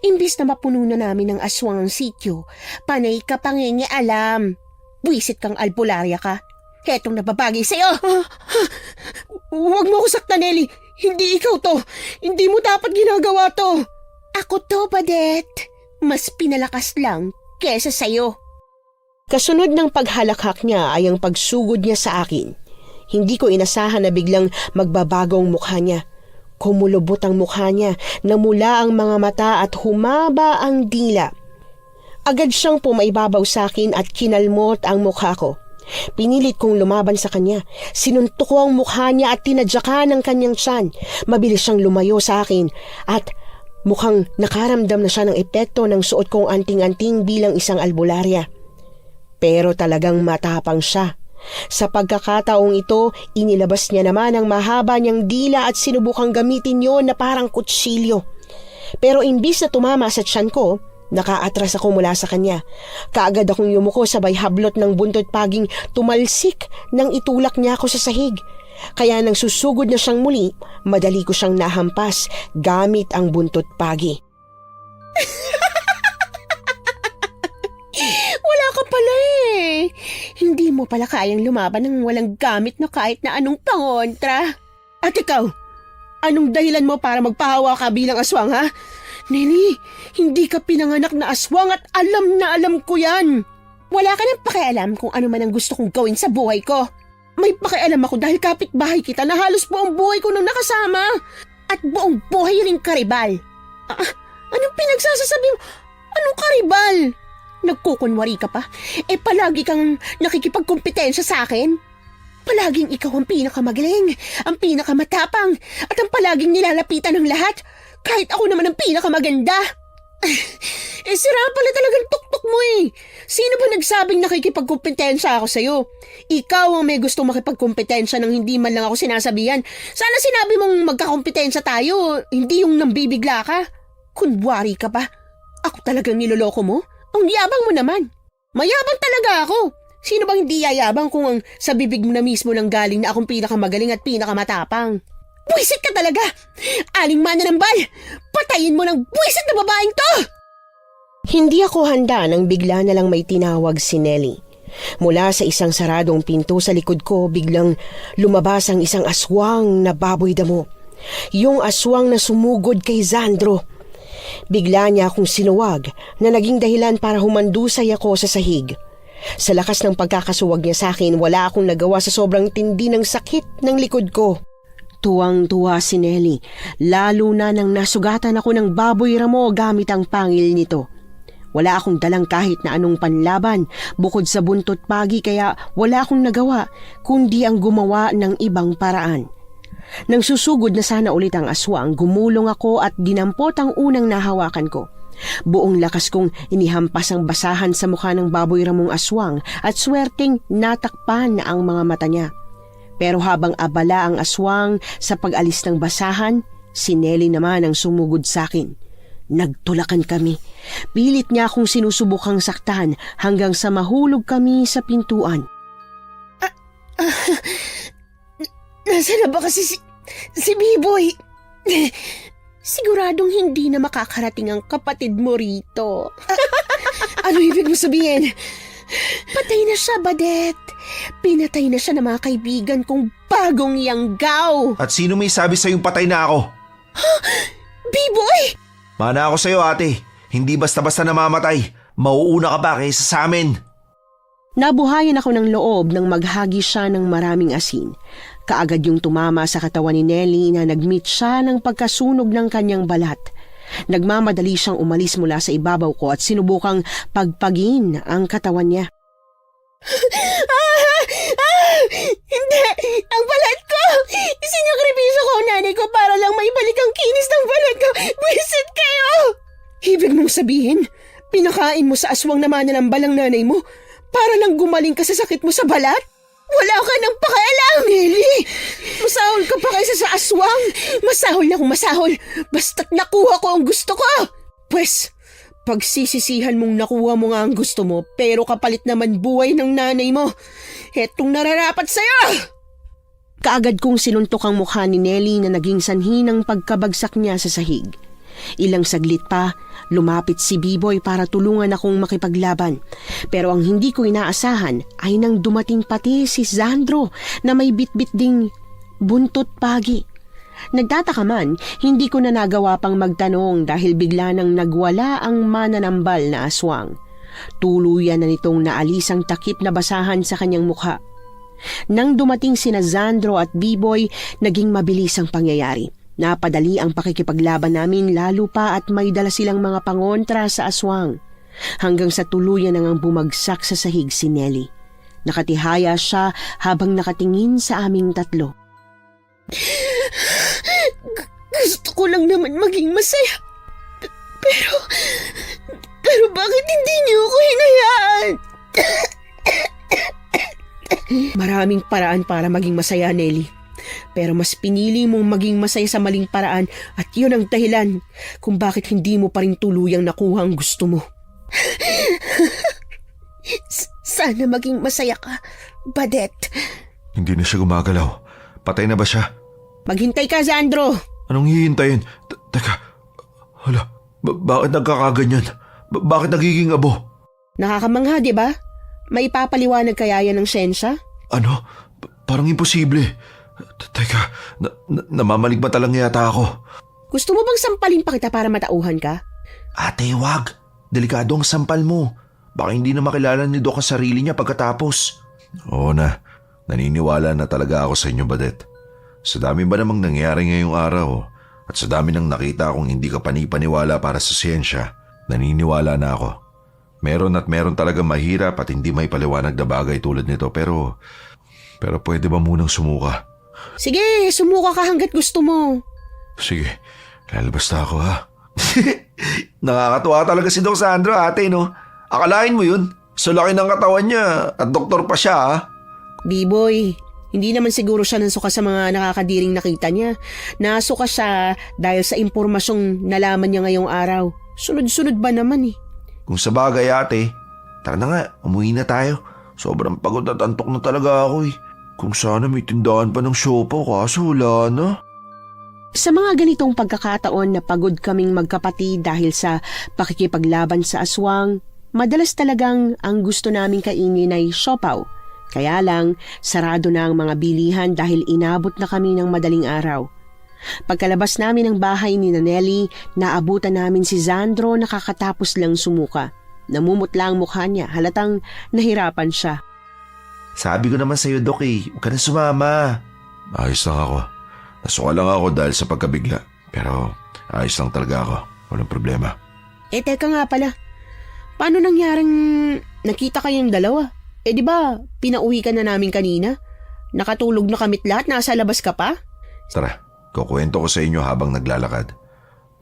Imbis na mapuno na namin ng aswang ang sityo, panay ka pangingialam. Buwisit kang albularya ka. Hetong nababagay sa'yo. Huwag mo ko saktan, Nelly. Hindi ikaw to. Hindi mo dapat ginagawa to. Ako to, Badet. Mas pinalakas lang kesa sa'yo. Kasunod ng paghalakhak niya ay ang pagsugod niya sa akin. Hindi ko inasahan na biglang magbabago ang mukha niya. Kumulubot ang mukha niya, namula ang mga mata at humaba ang dila. Agad siyang pumaibabaw sa akin at kinalmot ang mukha ko. Pinilit kong lumaban sa kanya. Sinuntok ko ang mukha niya at tinadyakan ang kanyang tiyan. Mabilis siyang lumayo sa akin at mukhang nakaramdam na siya ng epekto ng suot kong anting-anting bilang isang albularya. Pero talagang matapang siya. Sa pagkakataong ito, inilabas niya naman ang mahaba niyang dila at sinubukang gamitin yon na parang kutsilyo. Pero imbis na tumama sa tiyan ko, nakaatras ako mula sa kanya. Kaagad akong yumuko sabay hablot ng buntot paging tumalsik nang itulak niya ako sa sahig. Kaya nang susugod na siyang muli, madali ko siyang nahampas gamit ang buntot pagi. Wala ka pala eh. Hindi mo pala kayang lumaban ng walang gamit na kahit na anong pangontra. At ikaw, anong dahilan mo para magpahawa ka bilang aswang, ha? Nelly, hindi ka pinanganak na aswang at alam na alam ko yan. Wala ka nang pakialam kung ano man ang gusto kong gawin sa buhay ko. May pakialam ako dahil kapitbahay kita na halos buong buhay ko nung nakasama. At buong buhay ring karibal. Anong pinagsasasabi mo? Anong karibal? Nagkukunwari ka pa? Eh palagi kang nakikipagkumpetensya sa akin? Palaging ikaw ang pinakamagaling, ang pinakamatapang, at ang palaging nilalapitan ng lahat. Kahit ako naman ang pinakamaganda. Sira pala talagang tuktok mo eh. Sino ba nagsabing nakikipagkumpetensya ako sa'yo? Ikaw ang may gustong makipagkumpetensya nang hindi man lang ako sinasabihan. Sana sinabi mong magkakumpetensya tayo, hindi yung nambibigla ka. Kunwari ka pa. Ako talagang niloloko mo? Ang yabang mo naman. Mayabang talaga ako. Sino bang hindi yayabang kung ang sa bibig mo na mismo nang galing na akong pinakamagaling at pinakamatapang? Buwisit ka talaga! Aling mananambal! Patayin mo ng buwisit na babaeng to! Hindi ako handa nang bigla na lang may tinawag si Nelly. Mula sa isang saradong pinto sa likod ko, biglang lumabas ang isang aswang na baboy damo. Yung aswang na sumugod kay Sandro. Bigla niya akong sinuwag na naging dahilan para humandusay ako sa sahig. Sa lakas ng pagkakasuwag niya sa akin, wala akong nagawa sa sobrang tindi ng sakit ng likod ko. Tuwang-tuwa si Nelly, lalo na nang nasugatan ako ng baboy ramo gamit ang pangil nito. Wala akong dalang kahit na anong panlaban bukod sa buntot pagi, kaya wala akong nagawa kundi ang gumawa ng ibang paraan. Nang susugod na sana ulit ang aswang, gumulong ako at dinampot ang unang nahawakan ko. Buong lakas kong inihampas ang basahan sa mukha ng baboy ramong aswang at swerteng natakpan ang mga mata niya. Pero habang abala ang aswang sa pag-alis ng basahan, si Nelly naman ang sumugod sa akin. Nagtulakan kami. Pilit niya akong sinusubukang saktan hanggang sa mahulog kami sa pintuan. Nasaan na ba kasi si Biboy? Siguradong hindi na makakarating ang kapatid mo rito. Ano ibig mo sabihin? Patay na siya, Badet. Pinatay na siya ng mga kaibigan kong bagong yanggaw. At sino may sabi sa'yong patay na ako? Biboy! Mana ako sa'yo, ate. Hindi basta-basta namamatay. Mauuna ka pa kaysa sa amin. Nabuhayan ako ng loob nang maghagi siya ng maraming asin. Kaagad yung tumama sa katawan ni Nelly na nagmeet siya ng pagkasunog ng kanyang balat. Nagmamadali siyang umalis mula sa ibabaw ko at sinubukang pagpagin ang katawan niya. Hindi! Ang balat ko! Sinakripisyo ko ang nanay ko para lang maibalik ang kinis ng balat ko. Buisit kayo! Ibig mong sabihin, pinakain mo sa aswang na mananambal ang nanay mo para lang gumaling ka sa sakit mo sa balat? Wala ka nang pakialam, Nelly! Masahol ka pa kaysa sa aswang! Masahol na kung masahol! Basta't nakuha ko ang gusto ko! Pwes, pagsisisihan mong nakuha mo nga ang gusto mo, pero kapalit naman buhay ng nanay mo. Etong nararapat sa'yo! Kaagad kong sinuntok ang mukha ni Nelly na naging sanhi ng pagkabagsak niya sa sahig. Ilang saglit pa, lumapit si Biboy para tulungan akong makipaglaban. Pero ang hindi ko inaasahan ay nang dumating pati si Sandro na may bitbit ding buntot pagi. Nagtataka man, hindi ko na nagawa pang magtanong dahil bigla nang nagwala ang mananambal na aswang. Tuluyan na nitong naalis ang takip na basahan sa kanyang mukha. Nang dumating sina Sandro at Biboy, naging mabilis ang pangyayari. Napadali ang pakikipaglaban namin lalo pa at may dala silang mga pangontra sa aswang. Hanggang sa tuluyan nang bumagsak sa sahig si Nelly. Nakatihaya siya habang nakatingin sa aming tatlo. Gusto ko lang naman maging masaya. Pero bakit hindi niyo ako hinayaan? Maraming paraan para maging masaya, Nelly. Pero mas pinili mong maging masaya sa maling paraan at yun ang dahilan kung bakit hindi mo pa rin tuluyang nakuha ang gusto mo. Sana maging masaya ka, Badet. Hindi na siya gumagalaw. Patay na ba siya? Maghintay ka, Sandro. Anong hihintayin? Teka, hala, bakit nagkakaganyan? Bakit nagiging abo? Nakakamangha, di ba? May papaliwanag kaya yan ng siyensya? Ano? Parang imposible. Teka, namamaligmata lang yata ako. Gusto mo bang sampalin pa kita para matauhan ka? Ate, wag. Delikado ang sampal mo. Baka hindi na makilala ni Doc ang sarili niya pagkatapos. Oo na. Naniniwala na talaga ako sa inyo, Badet. Sa dami ba namang nangyari ngayong araw at sa dami nang nakita akong hindi ka panipaniwala para sa siyensya, naniniwala na ako. Meron talaga mahirap at hindi may paliwanag na bagay tulad nito pero Pero pwede ba munang sumuka? Sige, sumuka ka hanggat gusto mo. Sige, lalabas na ako ha. Nakakatuwa talaga si Doc Sandro, ate, no? Akalain mo yun? So laki ng katawan niya at doktor pa siya, ha? B-boy, hindi naman siguro siya nasuka sa mga nakakadiring nakita niya. Nasuka siya dahil sa impormasyong nalaman niya ngayong araw. Sunod-sunod ba naman eh? Kung sa bagay, ate, tara na nga, umuwi na tayo. Sobrang pagod at antok na talaga ako eh. Kung sana may tindahan pa ng siopaw, kaso wala na. Sa mga ganitong pagkakataon na pagod kaming magkapatid dahil sa pakikipaglaban sa aswang, madalas talagang ang gusto naming kainin ay siopaw. Kaya lang, sarado na ang mga bilihan dahil inabot na kami ng madaling araw. Pagkalabas namin ng bahay ni Nelly, naabutan namin si Sandro na kakatapos lang sumuka. Namumutla ang mukha niya, halatang nahirapan siya. Sabi ko naman sa'yo, Doc, huwag ka na sumama. Ayos lang ako. Nasuka lang ako dahil sa pagkabigla. Pero ayos lang talaga ako. Walang problema. Teka nga pala. Paano nangyaring nakita kayong dalawa? Di ba, pinauwi ka na namin kanina? Nakatulog na kamit lahat, nasa labas ka pa? Tara, kukwento ko sa inyo habang naglalakad.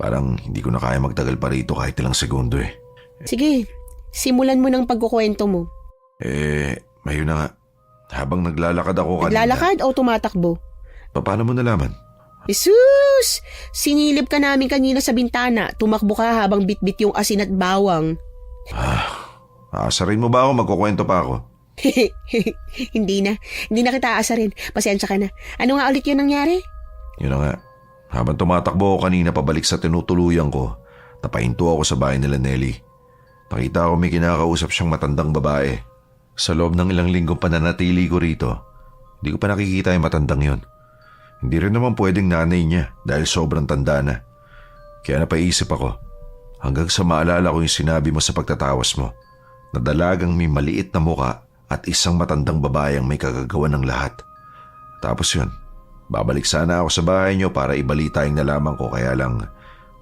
Parang hindi ko na kaya magtagal pa rito kahit ilang segundo eh. Sige, simulan mo ng pagkukwento mo. Mayroon na nga. Habang naglalakad ako kanina. Naglalakad o tumatakbo? Paano mo nalaman? Jesus! Sinilip ka namin kanina sa bintana. Tumakbo ka habang bitbit yung asin at bawang. Aasarin mo ba ako? Magkukwento pa ako. Hindi na kita aasarin. Pasensya ka na. Ano nga ulit yun nangyari? Yun na nga. Habang tumatakbo ako kanina pabalik sa tinutuluyan ko, napahinto ako sa bahay nila Nelly. Nakita ko may kinakausap siyang matandang babae. Sa loob ng ilang linggong pananatili ko rito, hindi ko pa nakikita yung matandang yon. Hindi rin naman pwedeng nanay niya dahil sobrang tanda na. Kaya napaisip ako, hanggang sa maalala ko yung sinabi mo sa pagtatawas mo, na dalagang may maliit na muka at isang matandang babae ang may kagagawa ng lahat. Tapos yun, babalik sana ako sa bahay niyo para ibalita yung nalaman ko, kaya lang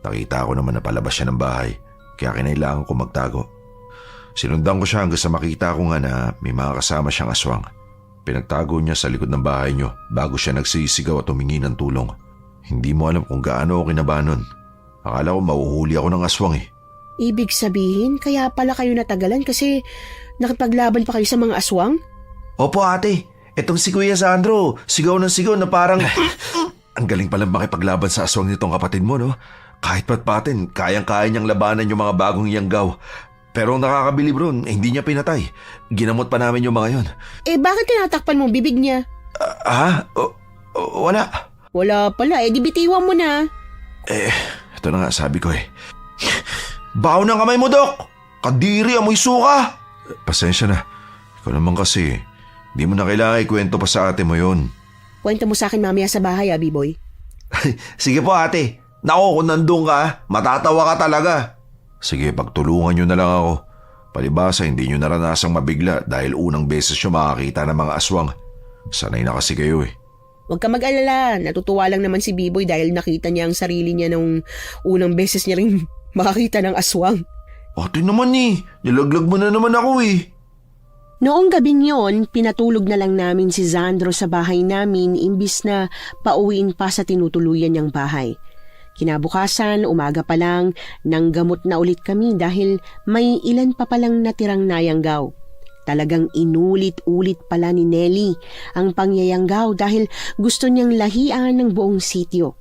nakita ko naman na palabas siya ng bahay, kaya kinailangan ko magtago. Sinundan ko siya hanggang sa makita ko nga na may mga kasama siyang aswang. Pinagtago niya sa likod ng bahay niyo bago siya nagsisigaw at humingi ng tulong. Hindi mo alam kung gaano ako kinabahan nun. Akala ko mauhuli ako ng aswang eh. Ibig sabihin, kaya pala kayo natagalan kasi nakipaglaban pa kayo sa mga aswang? Opo ate, etong si Kuya Sandro, sigaw ng sigaw na parang... Ang galing palang makipaglaban sa aswang nitong kapatid mo, no? Kahit patpatin, kayang-kaya niyang labanan yung mga bagong yanggaw. Pero ang nakakabilib ron, hindi niya pinatay. Ginamot pa namin yung mga yon. Bakit tinatakpan mo bibig niya? Wala. Wala pala, di bitiwan mo na. Ito na nga sabi ko eh. Baho ng kamay mo, Dok! Kadiri, amoy suka! Pasensya na. Ikaw naman kasi, di mo na kailangan ikwento pa sa ate mo yon. Kwento mo sa akin mamaya sa bahay, B-boy. Sige po ate. Nako, kung nandun ka, matatawa ka talaga. Sige, pagtulungan nyo na lang ako. Palibasa, hindi nyo naranasang mabigla dahil unang beses nyo makakita ng mga aswang. Sanay na kasi kayo eh. Huwag ka mag-alala, natutuwa lang naman si B-boy dahil nakita niya ang sarili niya nung unang beses niya rin makakita ng aswang. Ate naman eh, nilaglag mo na naman ako eh. Noong gabing yon, pinatulog na lang namin si Sandro sa bahay namin imbis na pauwiin pa sa tinutuluyan niyang bahay. Kinabukasan, umaga pa lang, nanggamot na ulit kami dahil may ilan pa palang natirang nayanggaw. Talagang inulit-ulit pala ni Nelly ang pangyayanggaw dahil gusto niyang lahian ng buong sityo.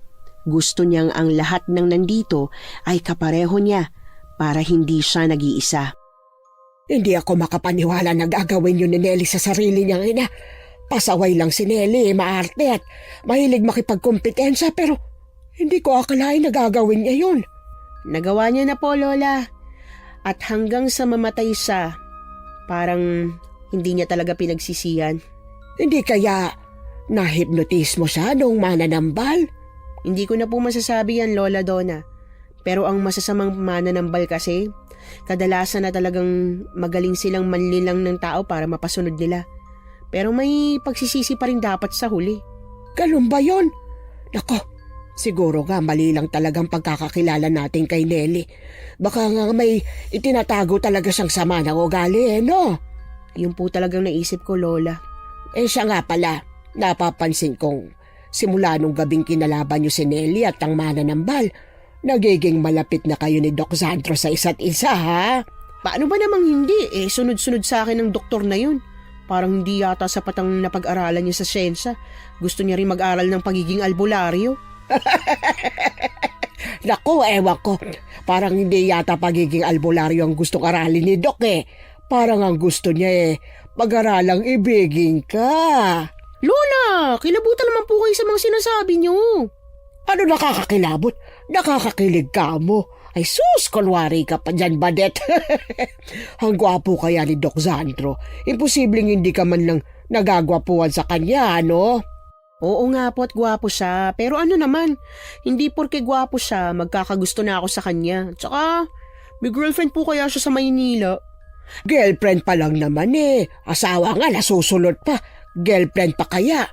Gusto niyang ang lahat ng nandito ay kapareho niya para hindi siya nag-iisa. Hindi ako makapaniwala na gagawin yun ni Nelly sa sarili niyang ina. Pasaway lang si Nelly, maarte at mahilig makipagkompetensya pero hindi ko akalain na gagawin niya yun. Nagawa niya na po, Lola. At hanggang sa mamatay siya, parang hindi niya talaga pinagsisihan. Hindi kaya nahipnotis mo siya nung mananambal? Hindi ko na po masasabi yan, Lola Donna. Pero ang masasamang mananambal kasi, kadalasan na talagang magaling silang manlilang ng tao para mapasunod nila. Pero may pagsisisi pa rin dapat sa huli. Ganun ba yun? Nako, siguro nga mali lang talagang pagkakakilala natin kay Nelly. Baka nga may itinatago talaga siyang sama ng ugali no? Yun po talagang naisip ko, Lola. Siya nga pala, napapansin kong simula nung gabing kinalaban niyo si Nelly at ang mananambal, nagiging malapit na kayo ni Doc Sandro sa isa't isa, ha? Paano ba namang hindi? Sunod-sunod sa akin ng doktor na yun. Parang hindi yata sapat ang napag-aralan niya sa siyensya. Gusto niya rin mag-aral ng pagiging albularyo. Naku, ewan ko. Parang hindi yata pagiging albularyo ang gustong aralin ni Doc eh. Parang ang gusto niya pag-aralang ibigin ka. Lola, kilabutan naman po kayo sa mga sinasabi niyo. Ano nakakakilabot? Nakakakilig ka mo. Ay sus, kunwari ka pa dyan, Badet. Ang gwapo kaya ni Doc Sandro. Imposibleng hindi ka man lang nagagwapuan sa kanya, ano? Oo nga po at gwapo siya. Pero ano naman, hindi porke gwapo siya, magkakagusto na ako sa kanya. Tsaka, may girlfriend po kaya siya sa Maynila. Girlfriend pa lang naman eh. Asawa nga, nasusunod pa. Girlfriend pa kaya?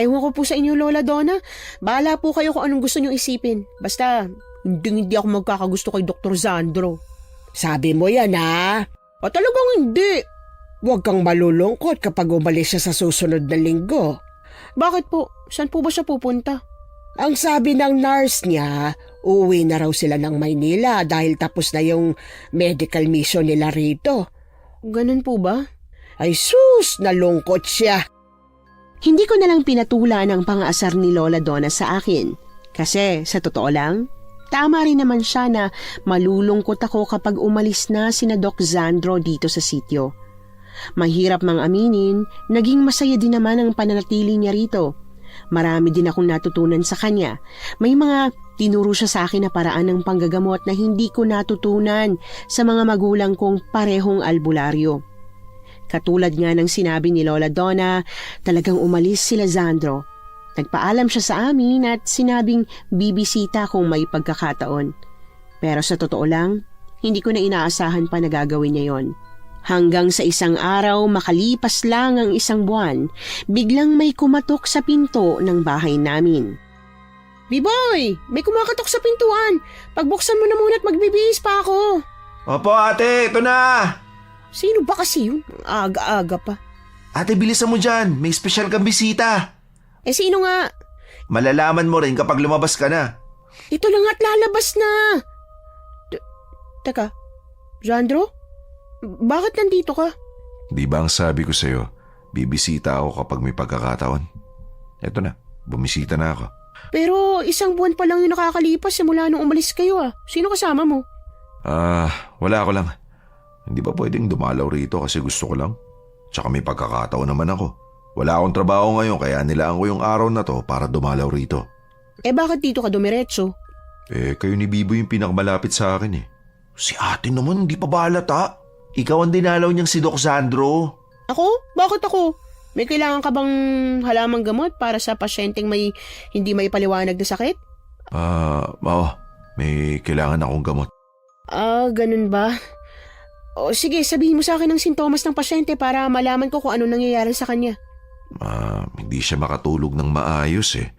Ewan ko po sa inyo, Lola Donna. Bahala po kayo kung anong gusto niyong isipin. Basta, hindi ako magkakagusto kay Dr. Sandro. Sabi mo yan, ha? O talagang hindi. Huwag kang malulungkot kapag umalis siya sa susunod na linggo. Bakit po? Saan po ba siya pupunta? Ang sabi ng nurse niya, uuwi na raw sila ng Maynila dahil tapos na yung medical mission nila rito. Ganun po ba? Ay sus, nalungkot siya. Hindi ko na lang pinatulan ang pang-aasar ni Lola Donna sa akin. Kasi, sa totoo lang, tama rin naman siya na malulungkot ako kapag umalis na sina Doc Sandro dito sa sityo. Mahirap mang aminin, naging masaya din naman ang pananatili niya rito. Marami din akong natutunan sa kanya. May mga tinuro siya sa akin na paraan ng panggagamot na hindi ko natutunan sa mga magulang kong parehong albularyo. Katulad nga ng sinabi ni Lola Donna, talagang umalis sila Sandro. Nagpaalam siya sa amin at sinabing bibisita kung may pagkakataon. Pero sa totoo lang, hindi ko na inaasahan pa na gagawin niya yon. Hanggang sa isang araw, makalipas lang ang isang buwan, biglang may kumatok sa pinto ng bahay namin. Biboy, may kumakatok sa pintuan. Pagbuksan mo na muna at magbibihis pa ako. Opo ate, ito na! Sino ba kasi yun? Aga-aga pa. Ate, bilisan mo dyan. May espesyal kang bisita. Sino nga? Malalaman mo rin kapag lumabas ka na. Ito lang at lalabas na. Teka, Sandro? Bakit nandito ka? Di ba ang sabi ko sa'yo, bibisita ako kapag may pagkakataon? Eto na, bumisita na ako. Pero isang buwan pa lang yung nakakalipas simula nung umalis kayo ah. Sino kasama mo? Wala ako lang. Hindi ba pwedeng dumalaw rito kasi gusto ko lang? Tsaka may pagkakataon naman ako. Wala akong trabaho ngayon kaya nilaan ko yung araw na to para dumalaw rito. Bakit dito ka dumiretso? Kayo ni Bibo yung pinakamalapit sa akin eh. Si ate naman, hindi pa balata. Ikaw ang dinalaw niyang si Doc Sandro. Ako? Bakit ako? May kailangan ka bang halamang gamot para sa pasyenteng may hindi may paliwanag na sakit? Oo. May kailangan akong gamot. Ganun ba? O sige, sabihin mo sa akin ang sintomas ng pasyente para malaman ko kung ano nangyayari sa kanya. Hindi siya makatulog ng maayos eh.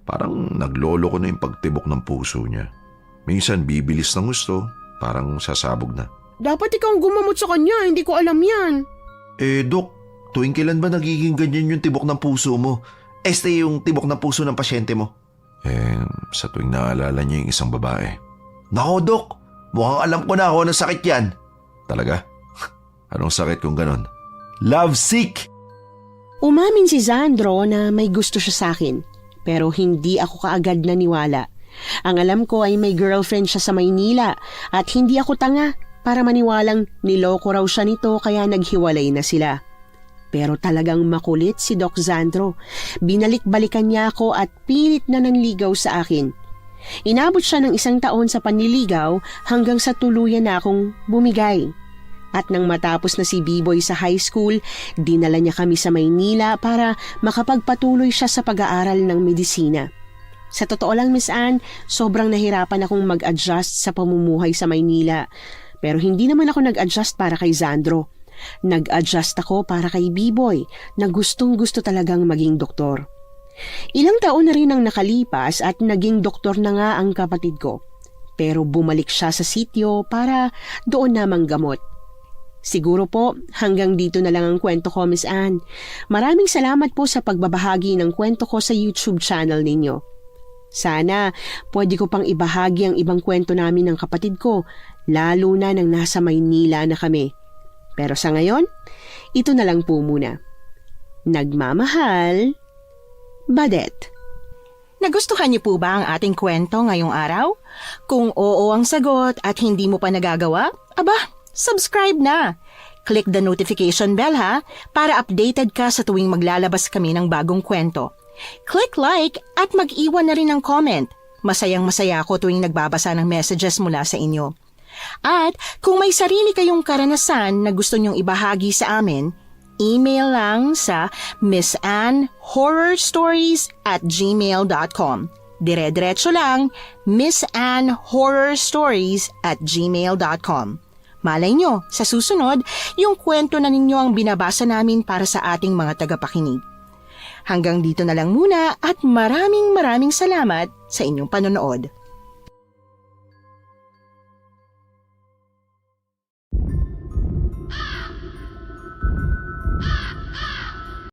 Parang naglolo ko na yung pagtibok ng puso niya. Minsan bibilis ng gusto, parang sasabog na. Dapat ikaw ang gumamot sa kanya, hindi ko alam yan. Dok, tuwing kailan ba nagiging ganyan yung tibok ng puso mo? Yung tibok ng puso ng pasyente mo? Sa tuwing naalala niya yung isang babae. Nako, Dok, mukhang alam ko na ako ng sakit yan. Talaga? Anong sakit kung ganon? Love sick! Umamin si Sandro na may gusto siya sa akin, pero hindi ako kaagad naniwala. Ang alam ko ay may girlfriend siya sa Maynila at hindi ako tanga para maniwalang niloko raw siya nito kaya naghiwalay na sila. Pero talagang makulit si Doc Sandro. Binalik-balikan niya ako at pilit na nanligaw sa akin. Inabot siya ng 1 taon sa panliligaw hanggang sa tuluyan na akong bumigay. At nang matapos na si B-Boy sa high school, dinala niya kami sa Maynila para makapagpatuloy siya sa pag-aaral ng medisina. Sa totoo lang, Miss Anne, sobrang nahirapan akong mag-adjust sa pamumuhay sa Maynila. Pero hindi naman ako nag-adjust para kay Sandro. Nag-adjust ako para kay B-Boy na gustong-gusto talagang maging doktor. Ilang taon na rin ang nakalipas at naging doktor na nga ang kapatid ko. Pero bumalik siya sa sityo para doon namang gamot. Siguro po, hanggang dito na lang ang kwento ko, Miss Anne. Maraming salamat po sa pagbabahagi ng kwento ko sa YouTube channel ninyo. Sana, pwede ko pang ibahagi ang ibang kwento namin ng kapatid ko, lalo na nang nasa Maynila na kami. Pero sa ngayon, ito na lang po muna. Nagmamahal, Badet. Nagustuhan niyo po ba ang ating kwento ngayong araw? Kung oo ang sagot at hindi mo pa nagagawa, subscribe na. Click the notification bell ha, para updated ka sa tuwing maglalabas kami ng bagong kwento. Click like at mag-iwan na rin ng comment. Masayang-masaya ako tuwing nagbabasa ng messages mula sa inyo. At kung may sarili kayong karanasan na gusto nyong ibahagi sa amin, email lang sa missanhorrorstories@gmail.com. Dire-diretso lang, missanhorrorstories@gmail.com. Malay nyo, sa susunod, yung kwento na ninyo ang binabasa namin para sa ating mga tagapakinig. Hanggang dito na lang muna at maraming salamat sa inyong panonood.